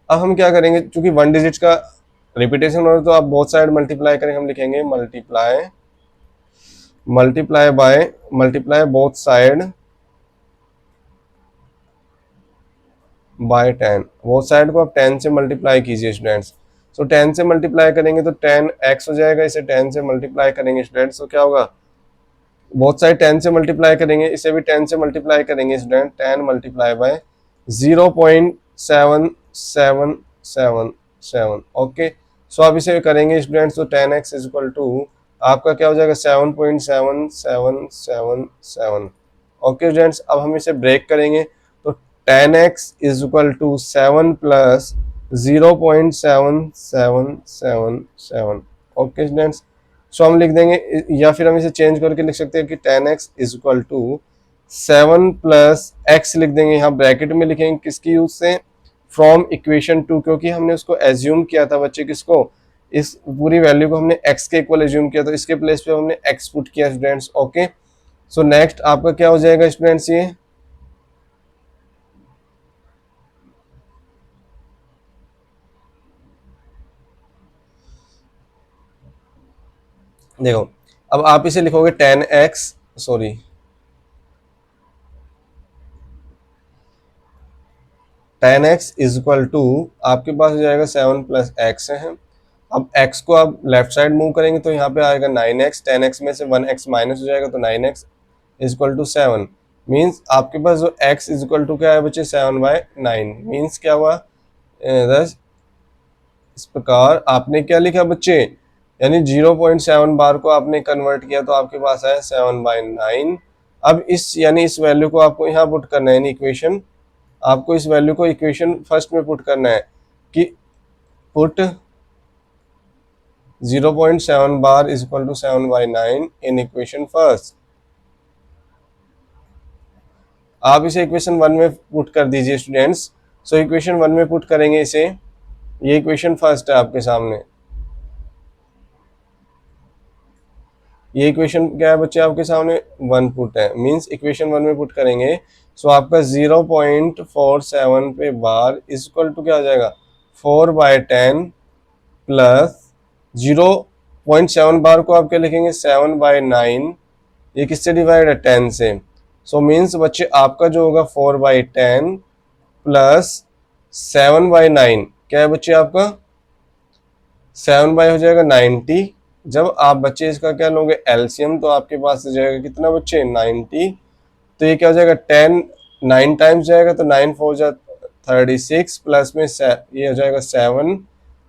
अब हम क्या करेंगे, चूंकि वन डिजिट का रिपीटेशन हो रहा है तो आप बोथ साइड मल्टीप्लाई करेंगे, हम लिखेंगे multiply both side by 10। Both side को आप 10 से मल्टीप्लाई कीजिए स्टूडेंट्स। सो 10 से मल्टीप्लाई करेंगे तो 10x हो जाएगा, इसे 10 से मल्टीप्लाई करेंगे स्टूडेंट्स, तो क्या होगा, बोथ साइड 10 से मल्टीप्लाई करेंगे, इसे भी 10 से मल्टीप्लाई करेंगे स्टूडेंट, 10 मल्टीप्लाई बाय 0.7777। ओके, सो आप इसे करेंगे स्टूडेंट्स, तो 10x इज इक्वल टू आपका क्या हो जाएगा, 7.7777। ओके स्टूडेंट्स, अब हम इसे ब्रेक करेंगे तो 10x is equal to 7 plus 0.7777। Okay students, so हम लिख देंगे, या फिर हम इसे चेंज करके लिख सकते हैं कि 10x is equal to 7 plus x लिख देंगे, यहाँ ब्रैकेट में लिखेंगे किसकी यूज से, फ्रॉम इक्वेशन 2, क्योंकि हमने उसको एज्यूम किया था बच्चे, किसको, इस पूरी वैल्यू को हमने x के इक्वल एज्यूम किया, तो इसके प्लेस पे हमने x पुट किया स्टूडेंट्स। ओके, सो नेक्स्ट आपका क्या हो जाएगा स्टूडेंट्स, ये देखो, अब आप इसे लिखोगे 10x इज इक्वल टू आपके पास हो जाएगा 7 प्लस एक्स है। अब x को आप लेफ्ट साइड मूव करेंगे तो यहाँ पे आएगा 9x, 10x में से 1x माइनस हो जाएगा तो 9x is equal to 7। Means आपके पास जो x इज इक्वल टू क्या है बच्चे, 7/9। मीन्स क्या हुआ, दस इस प्रकार आपने क्या लिखा बच्चे, यानी 0.7 बार को आपने कन्वर्ट किया तो आपके पास है 7/9। अब इस यानी इस वैल्यू को आपको यहाँ पुट करना है, यानी इक्वेशन, आपको इस वैल्यू को इक्वेशन फर्स्ट में पुट करना है कि put 0.7 bar is equal to 7/9 in equation first. आप इसे इक्वेशन 1 में पुट कर दीजिए स्टूडेंट्स। सो इक्वेशन 1 में पुट करेंगे इसे, ये इक्वेशन फर्स्ट है आपके सामने, ये इक्वेशन क्या है बच्चे आपके सामने, 1 पुट है। मींस इक्वेशन 1 में पुट करेंगे सो आपका 0.47 पे बार इज इक्वल टू क्या हो जाएगा, 4/10 प्लस 0.7 बार को आप क्या लिखेंगे, 7/9 ये किससे डिवाइड है, 10 से। सो मीन्स बच्चे आपका जो होगा 4/10 प्लस 7/9, क्या है बच्चे आपका 7 बाई हो जाएगा 90। जब आप बच्चे इसका क्या लोगे एलसीएम, तो आपके पास हो जाएगा कितना बच्चे 90। तो ये क्या हो जाएगा 10, 9 टाइम्स जाएगा तो 9 4 जा 36 प्लस में ये हो जाएगा 7।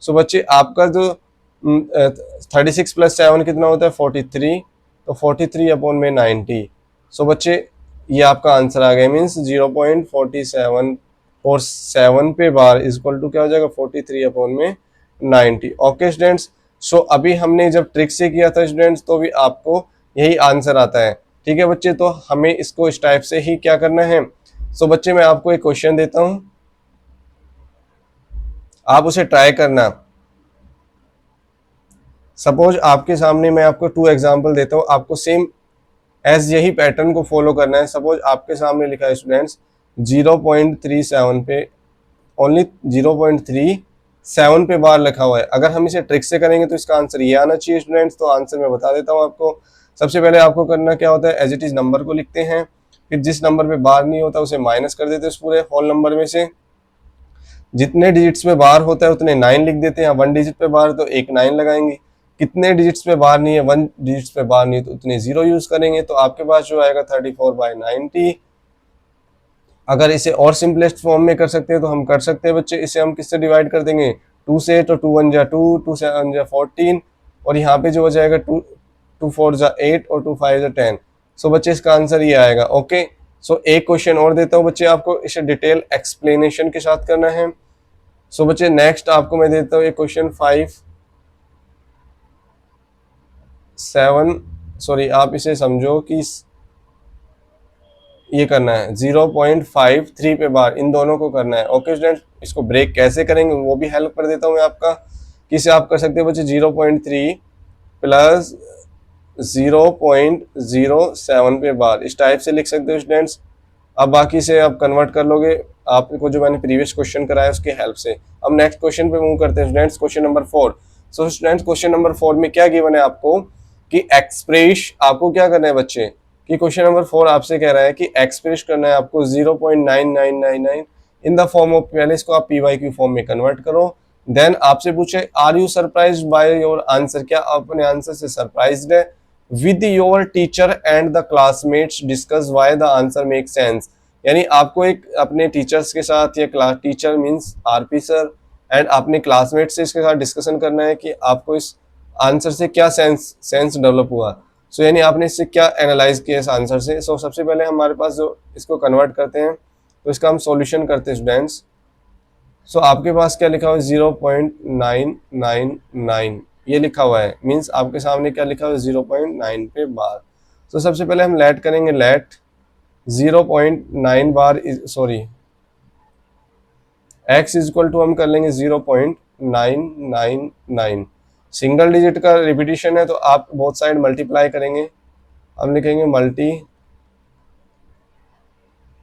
सो बच्चे आपका जो 36 + 7 कितना होता है 43, तो 43/90। सो बच्चे ये आपका आंसर आ गया, मीन्स 0.47 और 7 पे बार इक्वल टू क्या हो जाएगा 43/90। ओके स्टूडेंट्स, सो अभी हमने जब ट्रिक से किया था स्टूडेंट्स तो भी आपको यही आंसर आता है। ठीक है बच्चे, तो हमें इसको इस टाइप से ही क्या करना है। सो बच्चे मैं आपको एक क्वेश्चन देता हूं, आप उसे ट्राई करना। सपोज आपके सामने मैं आपको 2 एग्जांपल देता हूं, आपको सेम एज यही पैटर्न को फॉलो करना है। सपोज आपके सामने लिखा है स्टूडेंट्स 0.37 पे ओनली 0.37 पे बार लिखा हुआ है। अगर हम इसे ट्रिक से करेंगे तो इसका आंसर ये आना चाहिए स्टूडेंट्स। तो आंसर मैं बता देता हूँ आपको। सबसे पहले आपको करना क्या होता है, एज इट इज नंबर को लिखते हैं, फिर जिस नंबर पे बार नहीं होता उसे माइनस कर देते हैं उस पूरे होल नंबर में से। जितने डिजिट्स पे बार होता है उतने 9 लिख देते हैं। 1 डिजिट पे बार तो एक 9 लगाएंगे। कितने डिजिट्स पे बार नहीं है, 1 डिजिट्स पे बार नहीं है, तो उतने 0 यूज करेंगे। तो आपके पास जो आएगा 34/90। अगर इसे और सिंपलेस्ट फॉर्म में कर सकते हैं तो हम कर सकते हैं बच्चे, इसे हम किससे डिवाइड कर देंगे 2 से, तो 2 1 जा 2, 2 7 जा 14, और यहाँ पे जो हो जाएगा 2 4 जा 8 और 2 5 जा 10। सो बच्चे इसका आंसर ये आएगा। ओके, सो एक क्वेश्चन और देता हूँ बच्चे, आपको इसे डिटेल एक्सप्लेनेशन के साथ करना है। सो बच्चे नेक्स्ट आपको मैं देता हूँ एक क्वेश्चन 5 7, सॉरी आप इसे समझो कि ये करना है 0.53 पे बार, इन दोनों को करना है। ओके स्टूडेंट, इसको ब्रेक कैसे करेंगे वो भी हेल्प कर देता हूँ मैं आपका। किसे आप कर सकते हैं बच्चे 0.3 प्लस 0.07 पे बार, इस टाइप से लिख सकते हो स्टूडेंट्स। अब बाकी से आप कन्वर्ट कर लोगे आपको जो मैंने प्रीवियस क्वेश्चन कराया उसके हेल्प से। अब नेक्स्ट क्वेश्चन पे मूव करते हैं students, question number 4। So students question number 4 में क्या गिवन है आपको कि एक्सप्रेस, आपको क्या करना है बच्चे कि क्वेश्चन नंबर 4 आपसे कह रहा है कि एक्सप्रेस करना है आपको 0.9999 इन द फॉर्म ऑफ, पहले इसको आप PYQ फॉर्म में कन्वर्ट करो। देन आपसे पूछे are you surprised by your answer, क्या आप अपने आंसर से सरप्राइज्ड है। With your teacher and the classmates discuss why the answer make sense, यानी आपको एक अपने टीचर्स के साथ, या class teacher means RP sir, and अपने क्लासमेट से इसके साथ डिस्कशन करना है कि आपको इस आंसर से क्या सेंस डेवलप हुआ। सो यानी आपने इससे क्या एनालाइज किया इस आंसर से। सो सबसे पहले हमारे पास जो इसको कन्वर्ट करते हैं तो इसका हम सॉल्यूशन करते हैं स्टूडेंट्स। सो आपके पास क्या लिखा हुआ है 0.999 ये लिखा हुआ है, मींस आपके सामने क्या लिखा हुआ है 0.9 पे बार। तो सबसे पहले हम लेट करेंगे, let 0.9 bar sorry x equal to हम कर लेंगे 0.999। सिंगल डिजिट का रिपीटिशन है तो आप बोथ साइड मल्टीप्लाई करेंगे। हम लिखेंगे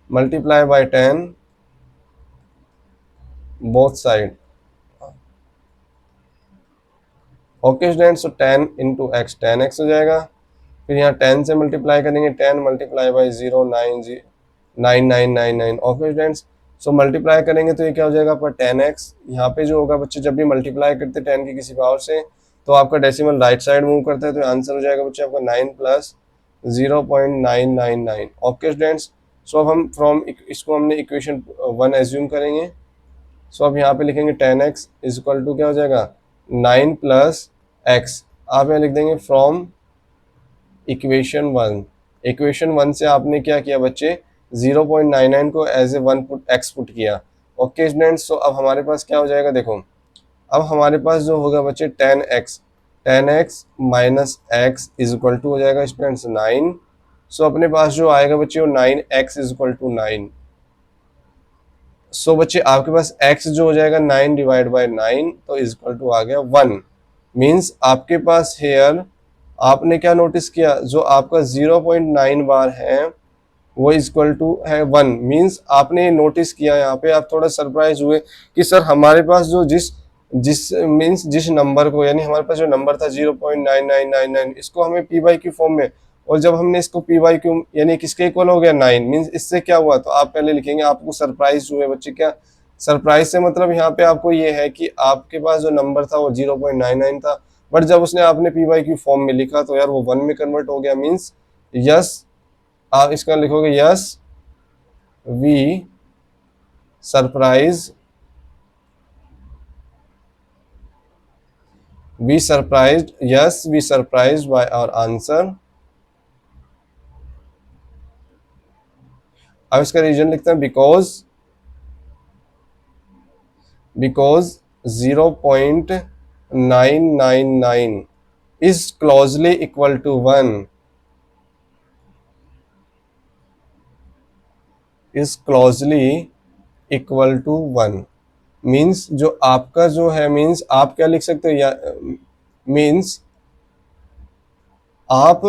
multiply by 10 both side. Okay student, so 10 into x 10x हो जाएगा। फिर यहाँ 10 से मल्टीप्लाई करेंगे, 10 multiply by 0.9999। Okay students, so multiply करेंगे तो ये क्या हो जाएगा आपका 10x। यहाँ पे जो होगा बच्चे जब भी मल्टीप्लाई करते हैं 10 की किसी पावर से तो आपका डेसिमल राइट साइड मूव करता है, तो आंसर हो जाएगा बच्चे आपका 9 प्लस 0.999। ओके स्टूडेंट्स, सो अब हम फ्रॉम इसको हमने इक्वेशन 1 एज्यूम करेंगे। सो अब यहाँ पे लिखेंगे 10x इज इक्वल टू क्या हो जाएगा 9 प्लस x। आप यहाँ लिख देंगे फ्रॉम इक्वेशन 1। इक्वेशन 1 से आपने क्या किया बच्चे 0.99 को एज ए 1 x पुट किया। ओके स्टूडेंट्स, सो अब हमारे पास क्या हो जाएगा, देखो अब हमारे पास जो होगा बच्चे 10x minus x is equal to हो जाएगा स्टूडेंट्स 9। सो अपने पास जो आएगा बच्चे वो 9x इज इक्वल टू 9। सो बच्चे आपके पास x जो हो जाएगा 9 डिवाइड बाय 9 तो इज इक्वल टू आ गया 1। मीन्स आपके पास हेयर आपने क्या नोटिस किया, जो आपका 0.9 बार है वो इक्वल टू है 1। मीन्स आपने नोटिस किया, यहाँ पे आप थोड़ा सरप्राइज हुए कि सर हमारे पास जो जिस नंबर को, यानी हमारे पास जो नंबर था 0.9999 इसको हमें p/q फॉर्म में और जब हमने इसको पी वाई क्यू यानी किसके इक्वल हो गया 9, मीन्स इससे क्या हुआ, तो आप पहले लिखेंगे आपको सरप्राइज हुए बच्चे। क्या सरप्राइज से मतलब यहाँ पे आपको ये है कि आपके पास जो नंबर था वो 0.99 था, बट जब उसने आपने पी वाई क्यू फॉर्म में लिखा तो यार वो 1 में कन्वर्ट हो गया। मीन्स यस, आप इसका लिखोगे yes we surprise, we surprised, yes we surprised by our answer। अब इसका रीजन लिखते हैं because 0.999 is closely equal to 1, is closely equal to 1। Means जो आपका जो है, मीन्स आप क्या लिख सकते हो, या मीन्स आप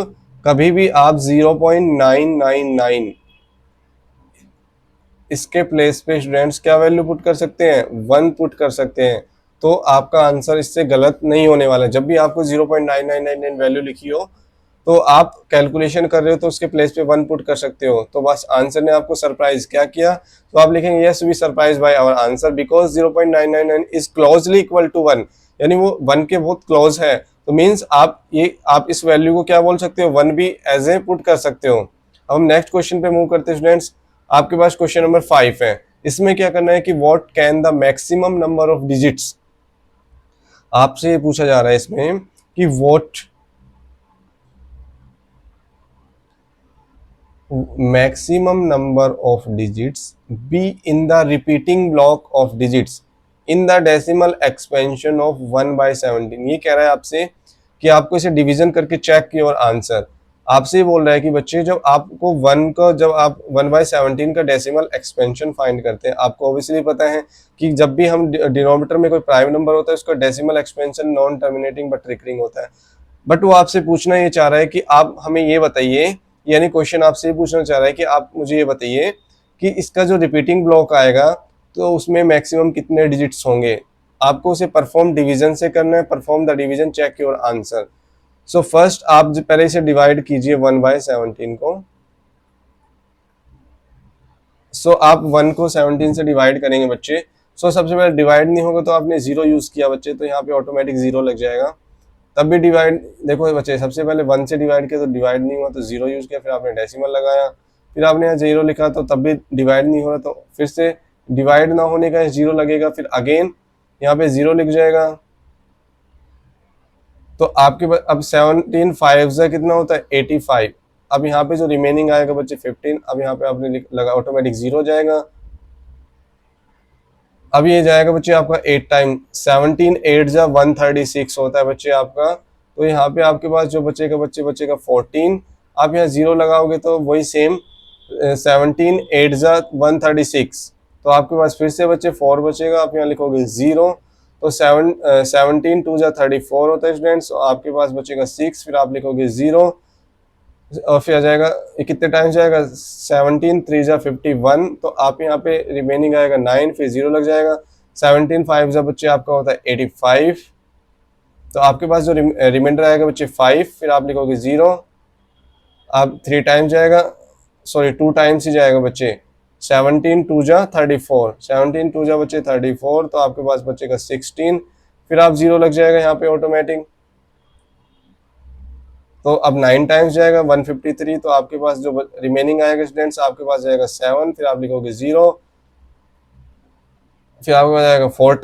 कभी भी आप 0.999 इसके प्लेस पे स्टूडेंट्स क्या वैल्यू पुट कर सकते हैं, 1 पुट कर सकते हैं। तो आपका आंसर इससे गलत नहीं होने वाला है। जब भी आपको 0.9999 वैल्यू लिखी हो तो आप कैलकुलेशन कर रहे हो तो उसके प्लेस पे 1 पुट कर सकते हो। तो बस आंसर ने आपको सरप्राइज क्या किया, तो आप लिखेंगे yes we surprise by our answer because 0.999 is closely equal to 1, यानी वो 1 के बहुत क्लोज है। तो मीन्स आप इस वैल्यू को क्या बोल सकते हो, 1 भी एज ए पुट कर सकते हो। अब हम नेक्स्ट क्वेश्चन पे मूव करते हैं स्टूडेंट्स। आपके पास क्वेश्चन नंबर 5 है। इसमें क्या करना है कि what can the maximum number of digits, आपसे ये पूछा जा रहा है इसमें कि what maximum number of digits be in the repeating block of digits in the decimal expansion of 1/17। ये कह रहा है आपसे कि आपको इसे डिवीजन करके चेक किया और आंसर आपसे ये बोल रहा है कि बच्चे जब आपको 1 का, जब आप 1/17 का डेसिमल एक्सपेंशन फाइंड करते हैं, आपको ऑब्वियसली पता है कि जब भी हम डिनोमिनेटर में कोई प्राइम नंबर होता है उसका decimal expansion non terminating but recurring होता है। बट वो आपसे पूछना ये चाह रहा है कि आप हमें ये बताइए, यानी क्वेश्चन आपसे ये पूछना चाह रहा है कि आप मुझे ये बताइए कि इसका जो रिपीटिंग ब्लॉक आएगा तो उसमें मैक्सिमम कितने डिजिट्स होंगे। आपको उसे परफॉर्म डिवीजन से करना है, perform the division check your answer. So first आप पहले इसे डिवाइड कीजिए 1/17 को। सो आप 1 को 17 से डिवाइड करेंगे बच्चे। सो सबसे पहले डिवाइड नहीं होगा तो आपने 0 यूज किया बच्चे, तो यहाँ पे ऑटोमेटिक 0 लग जाएगा। तब भी डिवाइड, देखो बच्चे सबसे पहले 1 से डिवाइड किया तो डिवाइड नहीं हुआ तो 0 यूज किया, फिर आपने डेसिमल लगाया, फिर आपने यहाँ 0 लिखा तो तब भी डिवाइड नहीं हो रहा तो फिर से डिवाइड ना होने का 0 लगेगा, फिर अगेन यहाँ पे 0 लिख जाएगा। तो आपके पास अब 17 5 से कितना होता है 85। अब यहाँ पे जो रिमेनिंग आएगा बच्चे 15, अब यहाँ पे आपने लगा ऑटोमेटिक 0 जाएगा। अब ये जाएगा बच्चे आपका 8 टाइम 17 8 जा 136 होता है बच्चे आपका। तो यहाँ पे आपके पास जो बचेगा बच्चे 14। आप यहाँ 0 लगाओगे तो वही सेम 17 8 जा 136, तो आपके पास फिर से बच्चे 4 बचेगा, आप यहाँ लिखोगे 0। तो 17 2 जा 34 होता है स्टूडेंट्स, तो आपके पास बचेगा 6, फिर आप लिखोगे 0 और फिर आ जाएगा ये कितने टाइम्स जाएगा 17 3 जा 51, तो आप यहाँ पे रिमेनिंग आएगा 9, फिर 0 लग जाएगा। 17 5 जा बच्चे आपका होता है 85, तो आपके पास जो रिमाइंडर आएगा बच्चे 5, फिर आप लिखोगे 0। आप 3 टाइम्स जाएगा, सॉरी 2 टाइम्स ही जाएगा बच्चे। 17 2 जा 34, 17 2 जा बच्चे 34, तो आपके पास बचेगा 16, फिर आप 0 लग जाएगा यहाँ पे ऑटोमेटिक। तो अब 9 टाइम्स जाएगा 153, तो आपके पास जो रिमेनिंग आएगा स्टूडेंट्स आपके पास जाएगा 7, फिर आप लिखोगे 0, फिर आपके पास जाएगा 4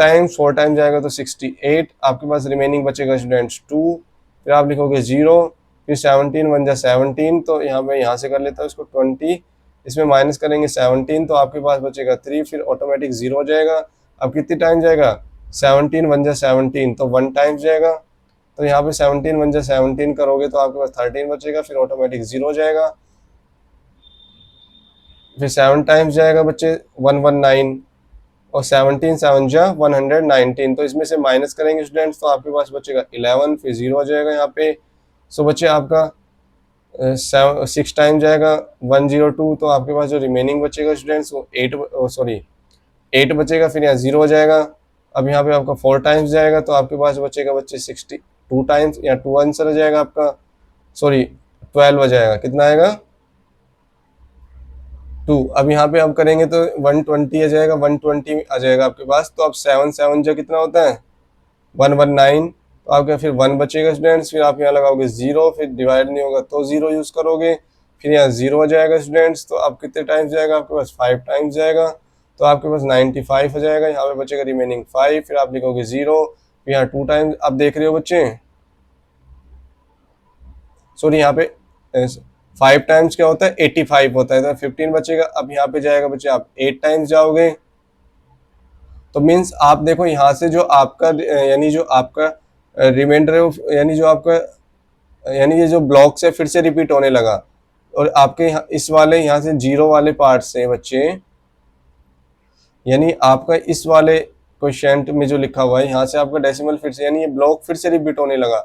टाइम्स जाएगा तो 68, आपके पास रिमेनिंग बचेगा स्टूडेंट्स 2, फिर आप लिखोगे 0, फिर 17 1 जा 17, तो यहाँ पे यहाँ से कर लेता हूँ इसको 20, इसमें माइनस करेंगे 17, तो आपके पास बचेगा 3, फिर ऑटोमेटिक 0 हो जाएगा। अब कितनी टाइम जाएगा 17 1 जा 17, तो 1 टाइम्स जाएगा, तो यहाँ पे 17 1 जा 17 करोगे तो आपके पास 13 बचेगा, फिर ऑटोमेटिक 0 हो जाएगा। फिर 7 टाइम्स जाएगा बच्चे 119, और 17 7 जा 119, तो इसमें से माइनस करेंगे स्टूडेंट्स तो आपके पास बचेगा 11, फिर 0 हो जाएगा यहाँ पे। सो बच्चे आपका 6 टाइम जाएगा 102, तो आपके पास जो रिमेनिंग बचेगा स्टूडेंट्स वो 8 बचेगा, फिर यहाँ 0 हो जाएगा। अब यहाँ पे आपका 4 टाइम्स जाएगा तो आपके पास बचेगा बच्चे 62 टाइम्स, या 2 आंसर हो जाएगा आपका, सॉरी 12 आ जाएगा, कितना आएगा 2। अब यहाँ पे आप करेंगे तो 120 आ जाएगा, 120 आ जाएगा आपके पास। तो अब 7 7 जो कितना होता है 119। तो आपका फिर 1 बचेगा स्टूडेंट्स, फिर आप यहाँ लगाओगे 0, फिर डिवाइड नहीं होगा तो 0 यूज करोगे, फिर यहाँ 0 आ जाएगा स्टूडेंट्स। तो अब कितने टाइम्स जाएगा आपके पास 5 टाइम्स जाएगा, तो आपके पास 95 आ जाएगा। यहाँ पे बचेगा रिमेनिंग 5, फिर आप लिखोगे 0, फिर यहाँ 2 टाइम्स। आप देख रहे हो बच्चे, सॉरी यहाँ पे 5 टाइम्स क्या होता है 85 होता है, तो 15 बचेगा। अब यहाँ पे जाएगा बच्चे आप 8 टाइम्स जाओगे, तो मीन्स आप देखो यहाँ से जो आपका यानी जो आपका रिमाइंडर है, यानी जो आपका यानी ये जो ब्लॉक से फिर से रिपीट होने लगा। और आपके इस वाले यहाँ से 0 वाले पार्ट से बच्चे, यानी आपका इस वाले क्वेश्चन में जो लिखा हुआ है यहाँ से आपका डेसिमल फिर से, यानी ये ब्लॉक फिर से रिपीट होने लगा।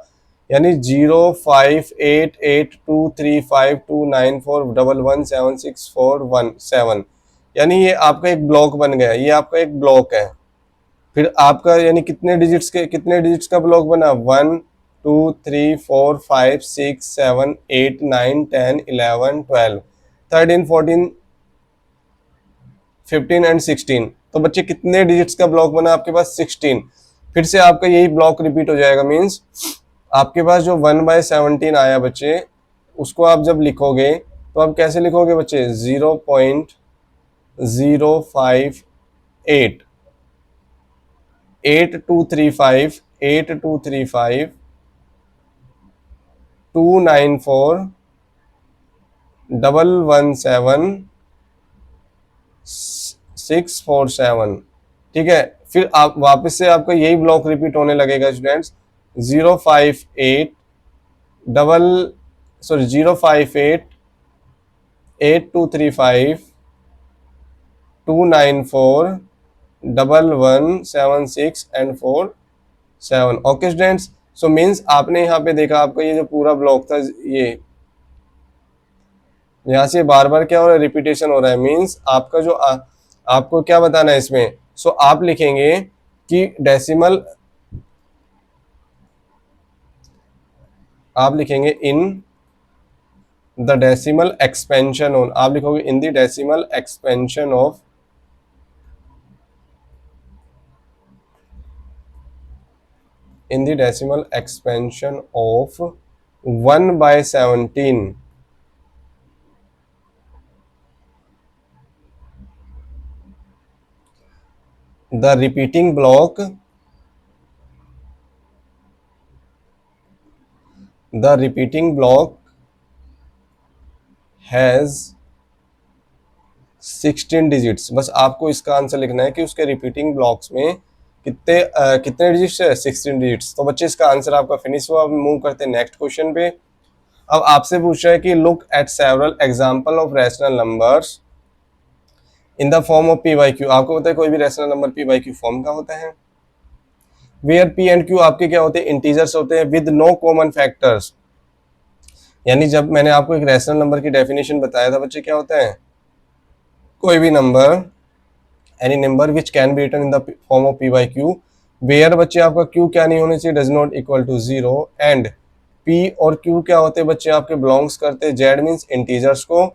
यानी 05882352941176417, यानी ये आपका एक ब्लॉक बन गया, ये आपका एक ब्लॉक है। फिर आपका यानी कितने डिजिट्स का ब्लॉक बना 1 2 3 4 5 6 7 8 9 10 11 12 13 14 15 एंड 16। तो बच्चे कितने डिजिट्स का ब्लॉक बना आपके पास 16। फिर से आपका यही ब्लॉक रिपीट हो जाएगा। मींस आपके पास जो 1/17 आया बच्चे, उसको आप जब लिखोगे तो आप कैसे लिखोगे बच्चे 0.058 8235 8235 294 117 647। ठीक है, फिर आप वापस से आपका यही ब्लॉक रिपीट होने लगेगा students 058 double 058 8235 294 1176 and 47। Okay students, so means आपने यहाँ पे देखा आपका ये जो पूरा ब्लॉक था, ये यहाँ से बार बार क्या हो रहा है रिपीटेशन हो रहा है। मीन्स आपका जो आपको क्या बताना है इसमें, सो आप लिखेंगे कि डेसिमल, आप लिखेंगे in the decimal expansion on, आप लिखोगे in the decimal expansion of in the decimal expansion of 1/17 the repeating block has 16 digits. बस आपको इसका आंसर लिखना है कि उसके रिपीटिंग ब्लॉक्स में कितने डिजिट्स है 16 डिजिट्स। तो बच्चे इसका आंसर आपका फिनिश हुआ। अब मूव करते हैं नेक्स्ट क्वेश्चन पे। अब आपसे पूछ रहा है कि look at several example of rational numbers in the form of P Y Q. आपको पता है कोई भी rational number P Y Q form का होता है, वेयर पी एंड क्यू आपके क्या होते हैं इंटीजर्स होते हैं विद नो कॉमन फैक्टर्स। यानी जब मैंने आपको एक रैशनल नंबर की डेफिनेशन बताया था बच्चे, क्या होता है कोई भी number, any number which can be written in the form of P by Q, where बच्चे आपका क्यू क्या नहीं होने चाहिए does not equal to 0, and P और क्यू क्या होते हैं बच्चे आपके बिलोंग्स करते हैं जेड मीन्स इंटीजर्स को,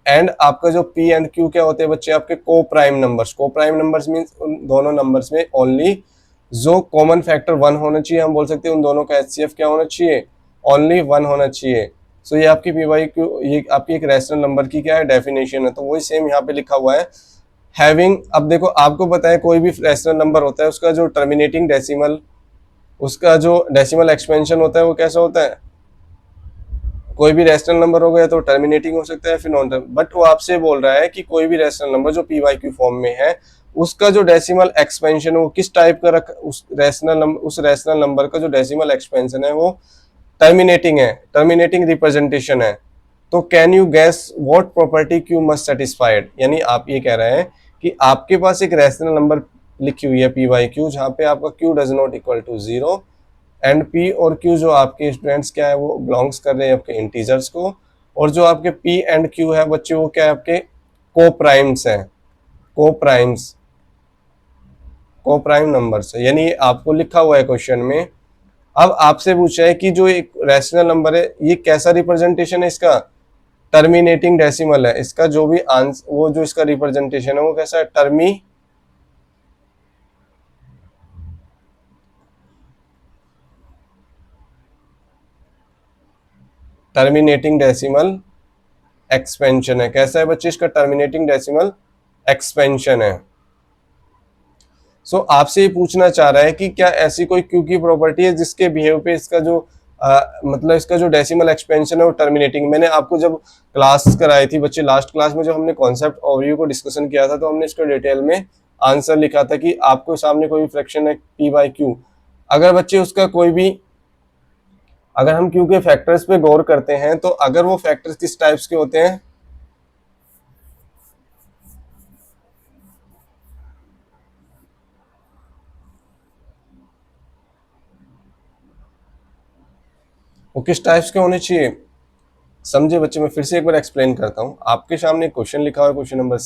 एंड आपका जो पी एंड क्यू क्या होते हैं बच्चे आपके को प्राइम नंबर्स। को प्राइम नंबर्स मीन्स उन दोनों नंबर्स में ओनली जो कॉमन फैक्टर 1 होना चाहिए, हम बोल सकते हैं उन दोनों का एचसीएफ क्या होना चाहिए ओनली 1 होना चाहिए। सो ये आपकी पी वाई क्यू, ये आपकी एक रैशनल नंबर की क्या है डेफिनेशन है। तो वही सेम यहाँ पे लिखा हुआ है हैविंग। अब देखो आपको पता है कोई भी रैशनल नंबर होता है उसका जो टर्मिनेटिंग डेसिमल, उसका जो डेसिमल एक्सपेंशन होता है वो कैसा होता है, कोई भी रैशनल नंबर हो गया तो टर्मिनेटिंग हो सकता है फिर नॉन टर्म। बट वो आपसे बोल रहा है कि कोई भी रैशनल नंबर जो पी वाई क्यू फॉर्म में है उसका जो डेसिमल एक्सपेंशन वो किस टाइप का उस रैशनल नंबर का जो डेसिमल एक्सपेंशन है वो टर्मिनेटिंग है, टर्मिनेटिंग रिप्रेजेंटेशन है। तो can you gas what property Q must satisfied. यानी आप ये कह रहे हैं कि आपके पास एक रैशनल नंबर लिखी हुई है पी वाई क्यू जहाँ पे आपका Q does not equal to 0 and P और क्यू जो आपके स्टूडेंट्स क्या है वो बिलोंग्स कर रहे हैं आपके इंटीजर्स को, और जो आपके पी एंड क्यू है बच्चे वो क्या है आपके को प्राइम्स हैं, को प्राइम नंबर्स है। यानी आपको लिखा हुआ है क्वेश्चन में अब आपसे पूछा है कि जो एक रैशनल नंबर है ये कैसा रिप्रेजेंटेशन है इसका, टर्मिनेटिंग डेसिमल है। इसका जो भी आंसर, वो जो इसका रिप्रेजेंटेशन है वो कैसा है, टर्मिनेटिंग डेसिमल एक्सपेंशन है। कैसा है बच्चे, इसका टर्मिनेटिंग डेसिमल एक्सपेंशन है। आपसे ये पूछना चाह रहा है कि क्या ऐसी कोई क्यू की प्रॉपर्टी है जिसके बिहेव पे इसका जो मतलब इसका जो डेसिमल एक्सपेंशन है वो टर्मिनेटिंग। मैंने आपको जब क्लास कराई थी बच्चे, लास्ट क्लास में जब हमने कॉन्सेप्ट ओवरव्यू को डिस्कशन किया था, तो हमने इसको डिटेल में आंसर लिखा था कि आपको सामने कोई भी फ्रैक्शन है पी बाई क्यू, अगर बच्चे उसका कोई भी, अगर हम क्यू के फैक्टर्स पे गौर करते हैं तो अगर वो फैक्टर्स किस टाइप्स के होते हैं, वो किस टाइप्स के होने चाहिए, समझे बच्चे। मैं फिर से एक बार एक्सप्लेन करता हूँ। आपके सामने क्वेश्चन लिखा हुआ है, क्वेश्चन नंबर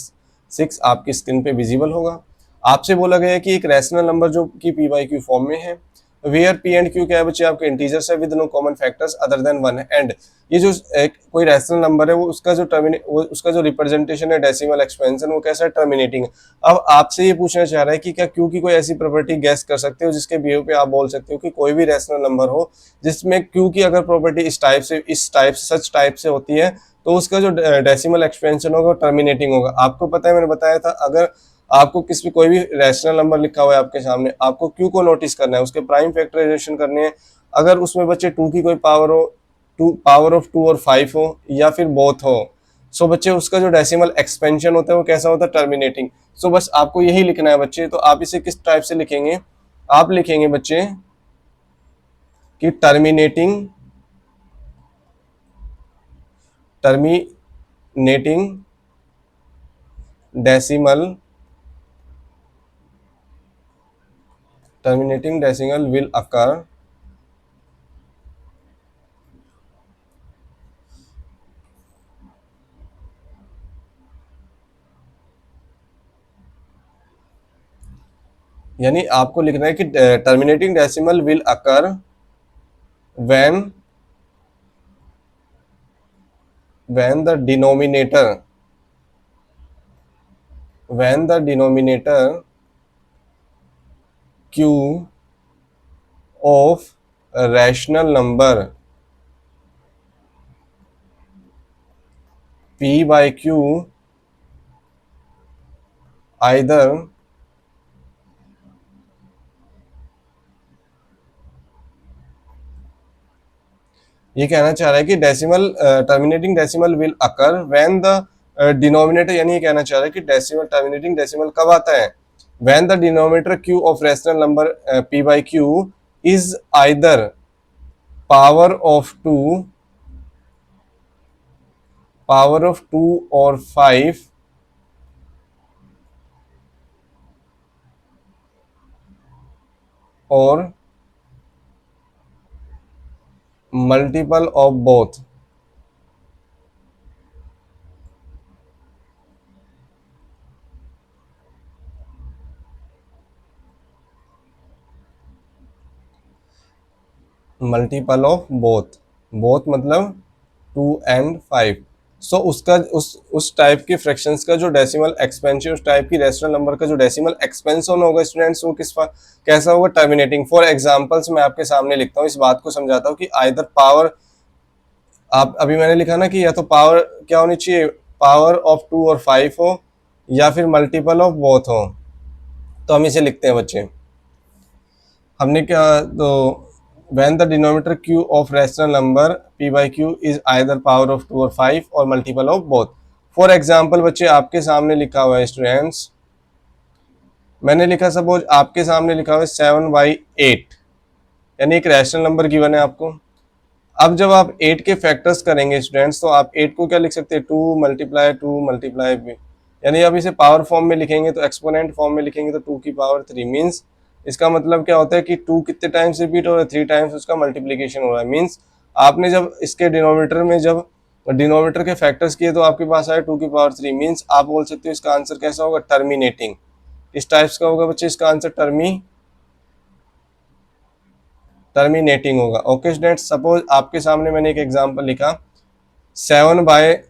6 आपकी स्क्रीन पे विजिबल होगा। आपसे बोला गया है कि एक रैशनल नंबर जो कि पी बाई क्यू फॉर्म में है, वेयर पी एंड क्यू क्या है बच्चे, आपके इंटीजर्स है with no common factors other than 1, and ये जो एक कोई रैशनल नंबर है वो उसका जो रिप्रेजेंटेशन है डेसिमल एक्सपेंशन वो कैसा है, टर्मिनेटिंग है। अब आपसे ये पूछना चाह रहा है कि क्या क्यू की कोई ऐसी प्रॉपर्टी गैस कर सकते हो जिसके बिहेव पे आप बोल सकते हो कि कोई भी रैशनल नंबर हो जिसमें क्यू की अगर प्रॉपर्टी सच टाइप से होती है तो उसका जो डेसिमल एक्सपेंशन होगा वो टर्मिनेटिंग होगा। आपको पता है, मैंने बताया था, अगर आपको किसी कोई भी रैशनल नंबर लिखा हुआ है आपके सामने, आपको क्यू को नोटिस करना है, उसके प्राइम फैक्टराइजेशन करने हैं। अगर उसमें बच्चे टू की कोई पावर हो, टू पावर ऑफ 2 और 5 हो, या फिर बोथ हो, सो बच्चे उसका जो डेसिमल एक्सपेंशन होता है वो कैसा होता है, टर्मिनेटिंग। बस आपको यही लिखना है बच्चे। तो आप इसे किस टाइप से लिखेंगे, आप लिखेंगे बच्चे कि टर्मिनेटिंग डेसिमल will occur यानी आपको लिखना है कि terminating decimal will occur when when the denominator q of rational number p by q either ये कहना चाह रहा है कि decimal terminating decimal will occur when the denominator, यानी ये कहना चाह रहा है कि डेसिमल टर्मिनेटिंग डेसिमल कब आता है, when the denominator q of rational number p by q is either power of 2 और 5 और multiple of both. Multiple of both, both मतलब 2 एंड 5। उसका उस टाइप के फ्रैक्शंस का जो डेसिमल एक्सपेंशन, उस टाइप की रैशनल नंबर का जो डेसिमल एक्सपेंशन होगा स्टूडेंट्स, वो कैसा होगा, टर्मिनेटिंग। फॉर एग्जांपल्स मैं आपके सामने लिखता हूँ, इस बात को समझाता हूँ कि आइदर पावर, आप अभी मैंने लिखा ना कि या तो पावर क्या होनी चाहिए, पावर ऑफ 2 और 5 हो, या फिर मल्टीपल ऑफ बोथ हो। तो हम इसे लिखते हैं बच्चे, हमने क्या, तो when the denominator q of rational number p by q is either power of 2 और 5 और multiple of both। For example बच्चे आपके सामने लिखा हुआ है स्टूडेंट्स, मैंने लिखा, सपोज आपके सामने लिखा हुआ है 7/8, यानी एक रैशनल नंबर गिवन है आपको। अब जब आप 8 के फैक्टर्स करेंगे स्टूडेंट्स, तो आप 8 को क्या लिख सकते हैं, 2 × 2 यानी अब इसे पावर फॉर्म में लिखेंगे तो एक्सपोनेंट फॉर्म में लिखेंगे तो 2 की पावर 3 मीन्स इसका मतलब क्या होता है कि 2 कितने टाइम्स रिपीट हो रहा है, 3 टाइम्स उसका मल्टीप्लीकेशन हो रहा है। मीन्स आपने जब इसके डिनोमिनेटर में जब डिनोमिनेटर के फैक्टर्स किए तो आपके पास आया 2 की पावर 3, मीन्स आप बोल सकते हो इसका आंसर कैसा होगा, टर्मिनेटिंग। इस टाइप्स का होगा बच्चे इसका आंसर टर्मिनेटिंग होगा। ओके स्टूडेंट्स, सपोज आपके सामने मैंने एक एग्जांपल लिखा 7/25।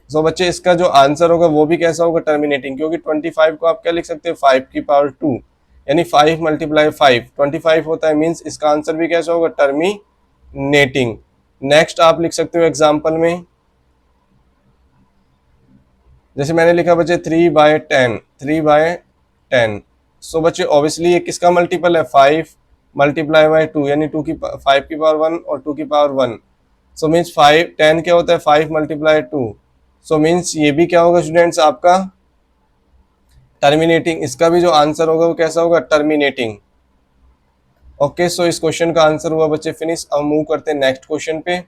सो बच्चे इसका जो आंसर होगा वो भी कैसा होगा, टर्मिनेटिंग, क्योंकि 25 को आप क्या लिख सकते हैं, 5 की पावर 2, यानी 5 × 5 25 होता है, मीन्स इसका आंसर भी कैसा होगा, टर्मिनेटिंग। नेक्स्ट आप लिख सकते हो एग्जाम्पल में, जैसे मैंने लिखा बच्चे 3/10, 3/10। सो बच्चे ऑब्वियसली ये किसका मल्टीपल है, 5 × 2, यानी 5 की पावर 1 और 2 की पावर 1। सो मीन्स 10 क्या होता है, 5 × 2। सो मीन्स ये भी क्या होगा स्टूडेंट्स आपका टर्मिनेटिंग। इसका भी जो आंसर होगा वो कैसा होगा, टर्मिनेटिंग। ओके, सो इस क्वेश्चन का आंसर हुआ बच्चे फिनिश। अब मूव करते हैं नेक्स्ट क्वेश्चन पे।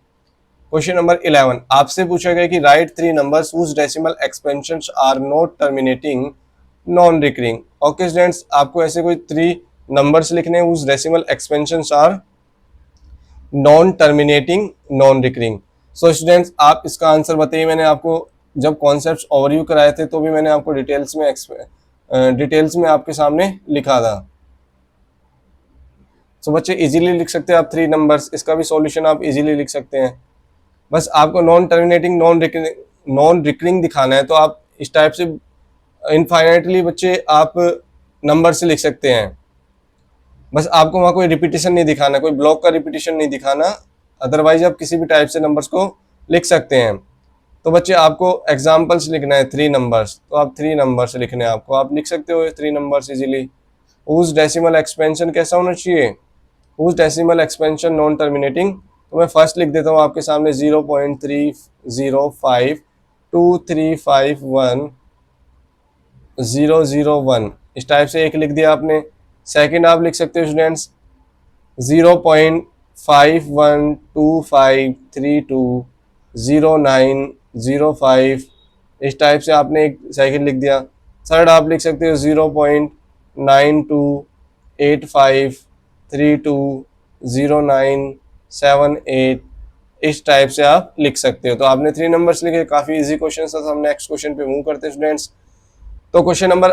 क्वेश्चन नंबर 11 आपसे पूछा गया कि write 3 numbers whose decimal expansions are not terminating non recurring. Okay students, आपको ऐसे कोई 3 नंबर्स लिखने हैं whose decimal expansions are non terminating non recurring. So students आप इसका आंसर बताइए। मैंने आपको जब कॉन्सेप्ट्स ओवरव्यू कराए थे तो भी मैंने आपको डिटेल्स में आपके सामने लिखा था। सो बच्चे इजीली लिख सकते हैं आप 3 नंबर्स, इसका भी सॉल्यूशन आप इजीली लिख सकते हैं। बस आपको नॉन टर्मिनेटिंग नॉन रिकरिंग दिखाना है, तो आप इस टाइप से इनफाइनाइटली बच्चे आप नंबर से लिख सकते हैं। बस आपको वहाँ कोई रिपीटिशन नहीं दिखाना, कोई ब्लॉक का रिपीटिशन नहीं दिखाना, अदरवाइज आप किसी भी टाइप से नंबर्स को लिख सकते हैं। तो बच्चे आपको एग्जाम्पल्स लिखना है 3 नंबर्स, तो आप 3 नंबर्स लिखने हैं आपको, आप लिख सकते हो 3 numbers easily. Whose decimal expansion कैसा होना चाहिए, whose decimal expansion non terminating. तो मैं फर्स्ट लिख देता हूँ आपके सामने 0.3052351001, इस टाइप से एक लिख दिया आपने। सेकंड आप लिख सकते हो स्टूडेंट्स 0.5125320905, इस टाइप से आपने एक सेकंड लिख दिया। थर्ड आप लिख सकते हो 0.9285320978, इस टाइप से आप लिख सकते हो। तो आपने 3 नंबर्स लिखे, काफी इजी क्वेश्चन था। हम नेक्स्ट क्वेश्चन पे मूव करते हैं स्टूडेंट्स। तो क्वेश्चन नंबर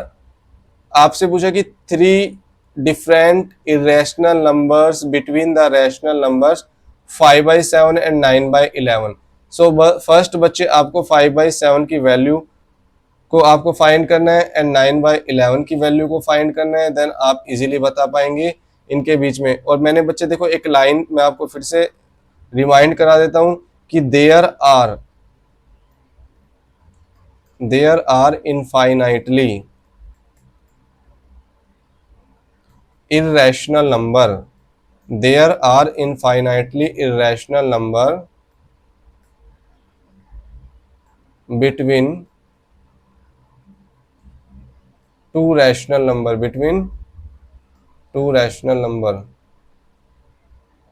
आपसे पूछा कि 3 different irrational numbers between the rational numbers 5/7 and 9/11। So first बच्चे आपको 5/7 की वैल्यू को आपको फाइंड करना है एंड 9/11 की वैल्यू को फाइंड करना है, देन आप इजीली बता पाएंगे इनके बीच में। और मैंने बच्चे देखो एक लाइन मैं आपको फिर से रिमाइंड करा देता हूं कि there are infinitely irrational number, there are infinitely irrational number between two rational number।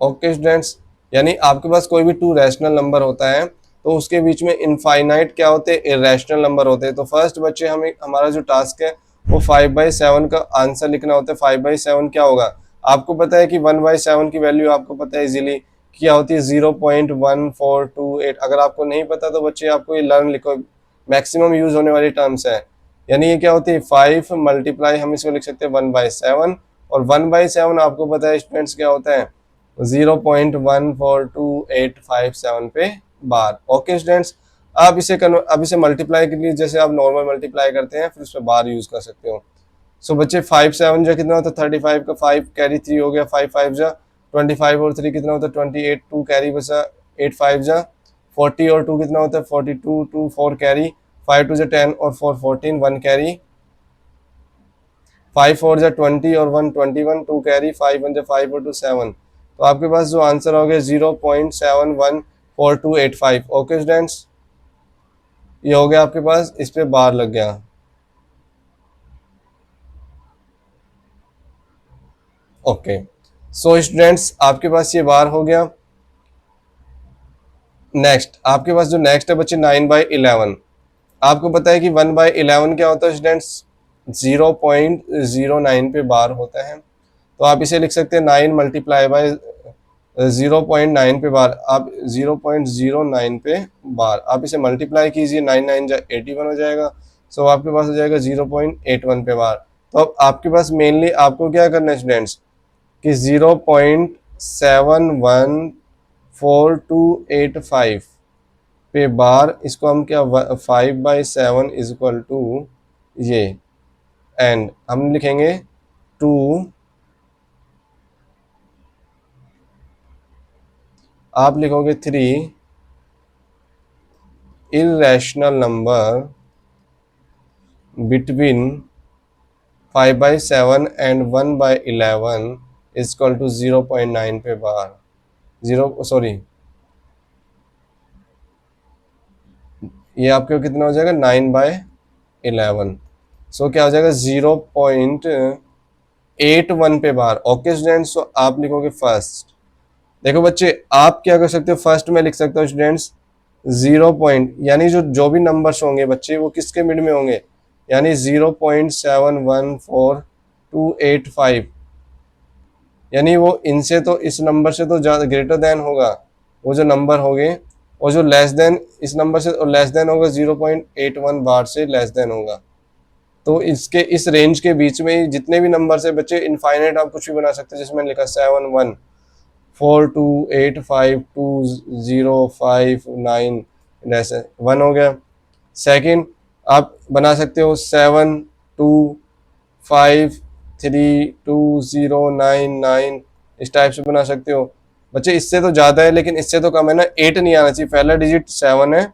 Okay students, यानी आपके पास कोई भी 2 रैशनल नंबर होता है तो उसके बीच में इनफाइनाइट क्या होते हैं, इरेशनल नंबर होते हैं। तो फर्स्ट बच्चे हमें हमारा जो टास्क है वो 5/7 का आंसर लिखना होता है। 5/7 क्या होगा, आपको पता है कि 1/7 की वैल्यू आपको पता है इजीली क्या होती है, 0.1428। अगर आपको नहीं पता तो बच्चे आपको ये लर्न लिखो, मैक्सिमम यूज होने वाली टर्म्स है। यानी ये क्या होती है 5 मल्टीप्लाई, हम इसको लिख सकते हैं 1/7, और 1/7 आपको पता है स्टूडेंट्स क्या होता है 0.142857 पे बार। ओके स्टूडेंट्स, आप इसे मल्टीप्लाई के लिए जैसे आप नॉर्मल मल्टीप्लाई करते हैं फिर उस पर बार यूज कर सकते हो। सो बच्चे 5/7 जो कितना होता है 35 का 5 कैरी 3 हो गया, 5/5 जा 25 और 3 कितना होता है 28, 2 कैरी बचा 8/5 जा 40 और 2 कितना होता है 42, 2 4 कैरी 5 2 जा 10 और 4 14, 1 कैरी 5 4 जा 20 और 1 21, 2 कैरी 5 1 जा 5 और 2 7। तो आपके पास जो आंसर हो गया 0.714285। ओके स्टूडेंट्स, ये हो गया आपके पास, इस पे बार लग गया। ओके, सो स्टूडेंट्स आपके पास ये बार हो गया। नेक्स्ट आपके पास जो नेक्स्ट है बच्चे 9/11। आपको पता है कि 1/11 क्या होता है स्टूडेंट्स, 0.09 पे बार होता है। तो आप इसे लिख सकते हैं 9 मल्टीप्लाई बाय 0.9 पे बार, आप 0.09 पे बार, आप इसे मल्टीप्लाई कीजिए 9 9 जा 81 हो जाएगा। सो आपके पास हो जाएगा 0.81 पे बार। तो अब आपके पास मेनली आपको क्या करना है स्टूडेंट्स कि 0.7148285 पे बार, इसको हम क्या 5/7 इज इक्वल टू ये, एंड हम लिखेंगे 2, आप लिखोगे 3 irrational number between 5/7 and 1/11 is equal to 0.9 पे बार, जीरो सॉरी, ये आपके कितना हो जाएगा 9/11। सो क्या हो जाएगा 0.81 पे बार। ओके स्टूडेंट्स, सो आप लिखोगे फर्स्ट। देखो बच्चे, आप क्या कर सकते हो, फर्स्ट में लिख सकते हो स्टूडेंट्स 0 पॉइंट, यानी जो जो भी नंबर्स होंगे बच्चे वो किसके मिड में होंगे, यानी 0.714285, यानी वो इनसे तो इस नंबर से तो ज़्यादा ग्रेटर देन होगा वो जो नंबर होंगे, और जो लेस देन इस नंबर से लेस देन होगा 0.81 बार से लेस देन होगा। तो इसके इस रेंज के बीच में ही जितने भी नंबर है बच्चे, इनफाइनाइट आप कुछ भी बना सकते हैं, जिसमें लिखा 7142852059 ऐसे 1 हो गया। सेकंड आप बना सकते हो 72532099, इस टाइप से बना सकते हो बच्चे। इससे तो ज़्यादा है लेकिन इससे तो कम है ना, 8 नहीं आना चाहिए, पहला डिजिट 7 है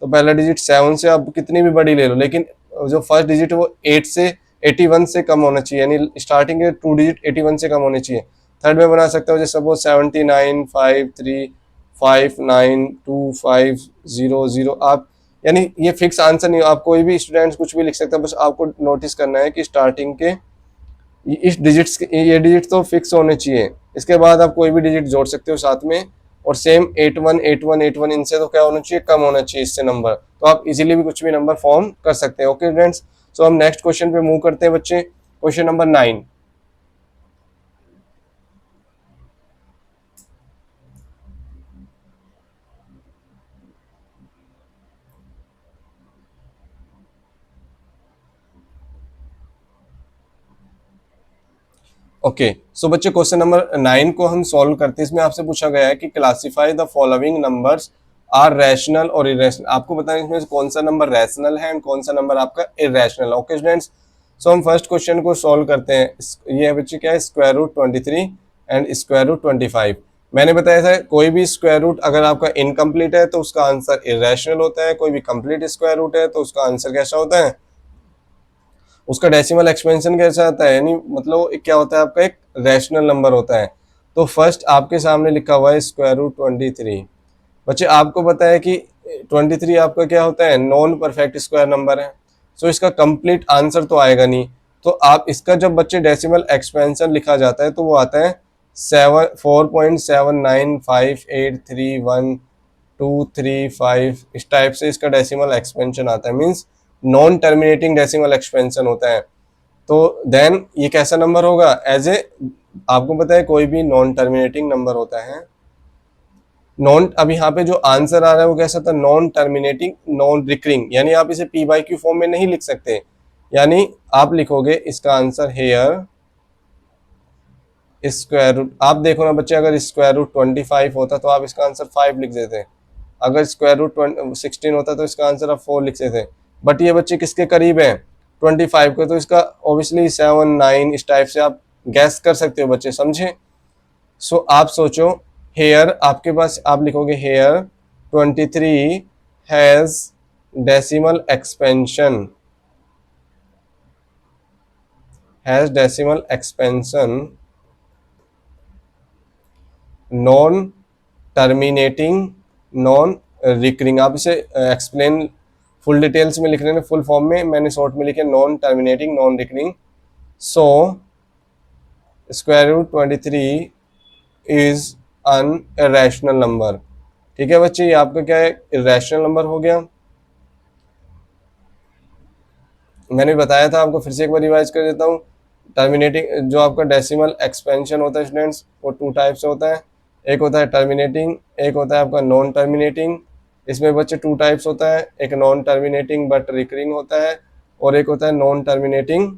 तो पहला डिजिट 7 से आप कितनी भी बड़ी ले लो, लेकिन जो फर्स्ट डिजिट है वो 8 से 81 से कम होना चाहिए, यानी स्टार्टिंग के 2 डिजिट 81 से कम होने चाहिए। थर्ड में बना सकते हो जैसे सपोज 7953592500, आप, यानी ये फिक्स आंसर नहीं, आप कोई भी स्टूडेंट्स कुछ भी लिख सकते हैं, बस आपको नोटिस करना है कि स्टार्टिंग के इस डिजिट्स ये डिजिट तो फिक्स होने चाहिए, इसके बाद आप कोई भी डिजिट जोड़ सकते हो साथ में। और सेम 818181 इनसे तो क्या होना चाहिए, कम होना चाहिए इससे नंबर, तो आप इजीली भी कुछ भी नंबर फॉर्म कर सकते हैं। ओके स्टूडेंट्स, सो हम नेक्स्ट क्वेश्चन पे मूव करते हैं बच्चे, क्वेश्चन नंबर 9। ओके, सो बच्चे क्वेश्चन नंबर 9 को हम सॉल्व करते हैं। इसमें आपसे पूछा गया है कि classify the following numbers are rational और इरेशनल। आपको बताएं इसमें कौन सा नंबर रैशनल है एंड कौन सा नंबर आपका इरेशनल। ओके स्टूडेंट्स, सो हम फर्स्ट क्वेश्चन को सॉल्व करते हैं। ये बच्चे क्या है, square root 23 and square root 25। मैंने बताया था कोई भी स्क्वायर रूट अगर आपका इनकम्प्लीट है तो उसका आंसर इरेशनल होता है, कोई भी कंप्लीट स्क्वायर रूट है तो उसका आंसर कैसा होता है, उसका डेसिमल एक्सपेंशन कैसा आता है, यानी मतलब क्या होता है आपका एक रैशनल नंबर होता है। तो फर्स्ट आपके सामने लिखा हुआ है स्क्वायर रूट 23। बच्चे आपको पता है कि 23 आपका क्या होता है, नॉन परफेक्ट स्क्वायर नंबर है, सो इसका कंप्लीट आंसर तो आएगा नहीं। तो आप इसका जब बच्चे डेसिमल एक्सपेंशन लिखा जाता है तो वो आता है 4.795831 इस टाइप से इसका डेसिमल एक्सपेंशन आता है, means non terminating decimal expansion होता है। तो देन ये कैसा नंबर होगा, एज ए, आपको पता है कोई भी नॉन टर्मिनेटिंग नंबर होता है नॉन, अब यहाँ पे जो आंसर आ रहा है वो कैसा था, नॉन टर्मिनेटिंग नॉन रिकरिंग, यानी आप इसे पी बाई क्यू फॉर्म में नहीं लिख सकते, यानी आप लिखोगे इसका आंसर हेयर स्क्वायर रूट। आप देखो ना बच्चे, अगर स्क्वायर रूट 25 होता तो आप इसका आंसर 5 लिख देते, अगर स्क्वायर रूट 16 होता तो इसका आंसर आप 4 लिख देते। बट ये बच्चे किसके करीब है, 25 के, तो इसका ऑब्वियसली 7 9 इस टाइप से आप गैस कर सकते हो बच्चे, समझे। सो आप सोचो, हेयर आपके पास आप लिखोगे here 23 has decimal expansion, has decimal expansion non terminating non recurring. आप इसे एक्सप्लेन फुल डिटेल्स में लिख रहे हैं, फुल फॉर्म में, मैंने शॉर्ट में लिखे non terminating non recurring. So square root 23 is an irrational number. ठीक है बच्चे, ये आपका क्या है, इरेशनल नंबर हो गया। मैंने बताया था आपको, फिर से एक बार रिवाइज कर देता हूँ। टर्मिनेटिंग जो आपका डेसिमल एक्सपेंशन होता है स्टूडेंट्स, वो 2 टाइप से होता है, एक होता है टर्मिनेटिंग, एक होता है आपका नॉन टर्मिनेटिंग। इसमें बच्चे 2 टाइप्स होता है, एक नॉन टर्मिनेटिंग बट रिकरिंग होता है, और एक होता है नॉन टर्मिनेटिंग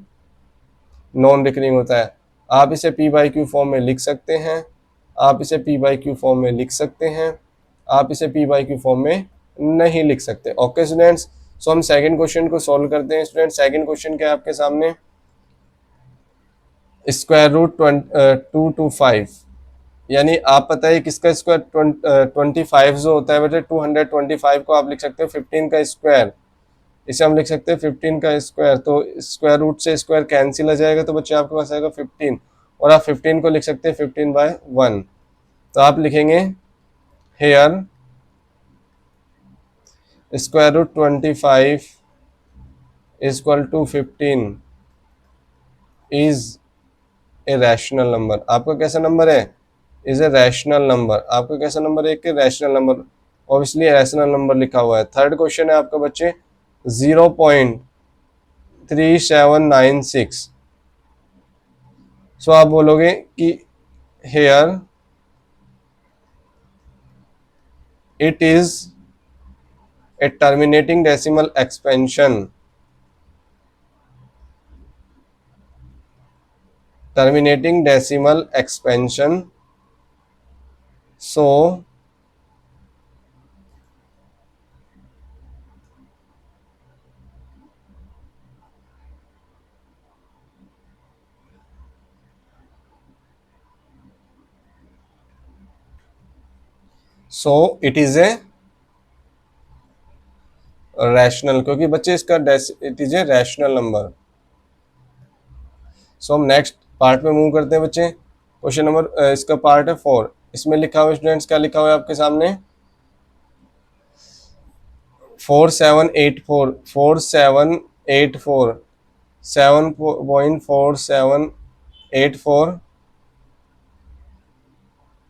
नॉन रिकरिंग होता है। आप इसे पी बाई क्यू फॉर्म में लिख सकते हैं, आप इसे पी बाई क्यू फॉर्म में लिख सकते हैं, आप इसे पी बाई क्यू फॉर्म में नहीं लिख सकते। ओके स्टूडेंट्स, सो हम सेकंड क्वेश्चन को सॉल्व करते हैं। स्टूडेंट सेकंड क्वेश्चन क्या है आपके सामने, स्क्वायर रूट 225, यानी आप पता है किसका स्क्वायर 25 जो होता है बेटे 225 को आप लिख सकते हो 15 का स्क्वायर, इसे हम लिख सकते हैं 15 का स्क्वायर। तो स्क्वायर रूट से स्क्वायर कैंसिल आ जाएगा, तो बच्चे आपके पास आएगा 15, और आप 15 को लिख सकते हैं 15/1। तो आप लिखेंगे here square root 25 equal to 15 is a rational number. आपका कैसा नंबर है, इज ए रैशनल नंबर। आपका कैसा नंबर है, एक rational number, obviously rational number लिखा हुआ है। थर्ड क्वेश्चन है आपका बच्चे 0.3796। सो आप बोलोगे कि here it is a terminating decimal expansion, terminating decimal expansion, so it is a rational, क्योंकि बच्चे इसका it is a rational number. So हम नेक्स्ट पार्ट में मूव करते हैं बच्चे। क्वेश्चन नंबर इसका पार्ट है 4। इसमें लिखा हुआ स्टूडेंट्स, क्या लिखा हुआ है आपके सामने, 4784 4784 7.4784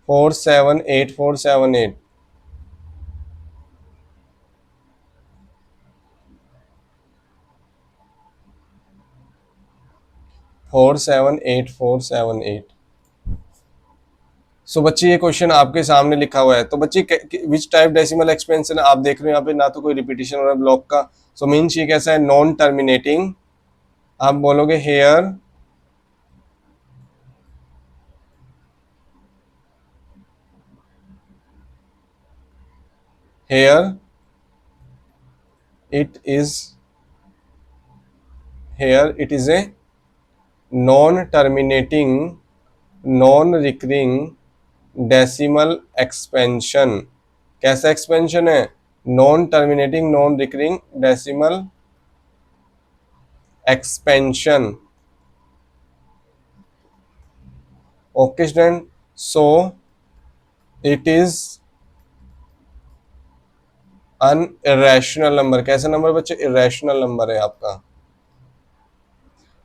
478478 478478। सो बच्चे ये क्वेश्चन आपके सामने लिखा हुआ है। तो बच्चे विच टाइप डेसिमल एक्सपेंशन आप देख रहे हो यहाँ पे, ना तो कोई रिपीटिशन हो रहा है ब्लॉक का। सो मीन्स ये कैसा है, नॉन टर्मिनेटिंग। आप बोलोगे here here it is a non terminating non recurring decimal expansion. कैसा एक्सपेंशन है, non terminating non recurring decimal expansion. Okay student, so it is an irrational number. कैसा number बच्चे, irrational number है आपका।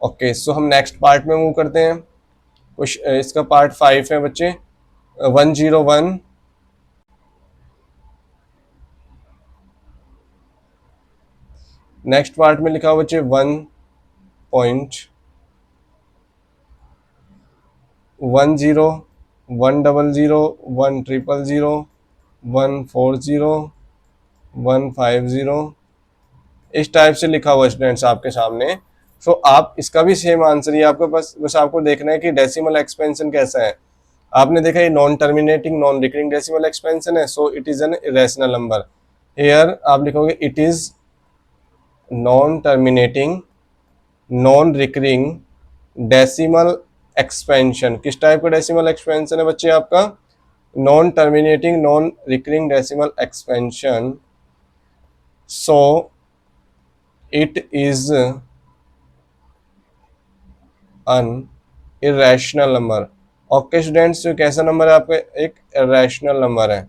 Okay, so हम next part में move करते हैं। कुछ इसका पार्ट 5 है बच्चे 101। नेक्स्ट पार्ट में लिखा हुआ बच्चे 1.10 100 100 140 150 इस टाइप से लिखा हुआ स्टूडेंट्स आपके सामने। सो आप इसका भी सेम आंसर ही आपके पास, बस आपको देखना है कि डेसिमल एक्सपेंशन कैसा है। आपने देखा ये non terminating non recurring decimal expansion है, so it is an irrational number. Here आप लिखोगे it is non terminating non recurring decimal expansion. किस टाइप का डेसिमल एक्सपेंशन है बच्चे आपका, non terminating non recurring decimal expansion, so it is an irrational number. Okay students, जो कैसा number है आपका, एक इरेशनल नंबर है।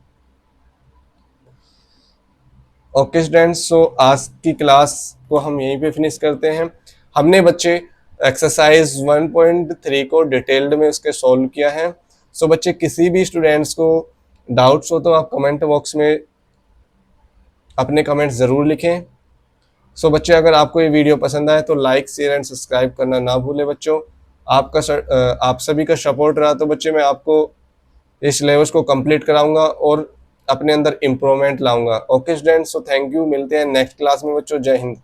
ओके स्टूडेंट्स, सो आज की क्लास को हम यहीं पे फिनिश करते हैं। हमने बच्चे एक्सरसाइज 1.3 को डिटेल्ड में उसके सॉल्व किया है। सो बच्चे किसी भी स्टूडेंट्स को डाउट्स हो तो आप कमेंट बॉक्स में अपने कमेंट ज़रूर लिखें। सो बच्चे अगर आपको ये वीडियो पसंद आए तो लाइक शेयर एंड सब्सक्राइब करना ना भूलें बच्चों। आप सभी का सपोर्ट रहा तो बच्चे मैं आपको इस सिलेबस को कंप्लीट कराऊंगा और अपने अंदर इम्प्रूवमेंट लाऊंगा। Okay students, so thank you, मिलते हैं नेक्स्ट क्लास में बच्चों। जय हिंद।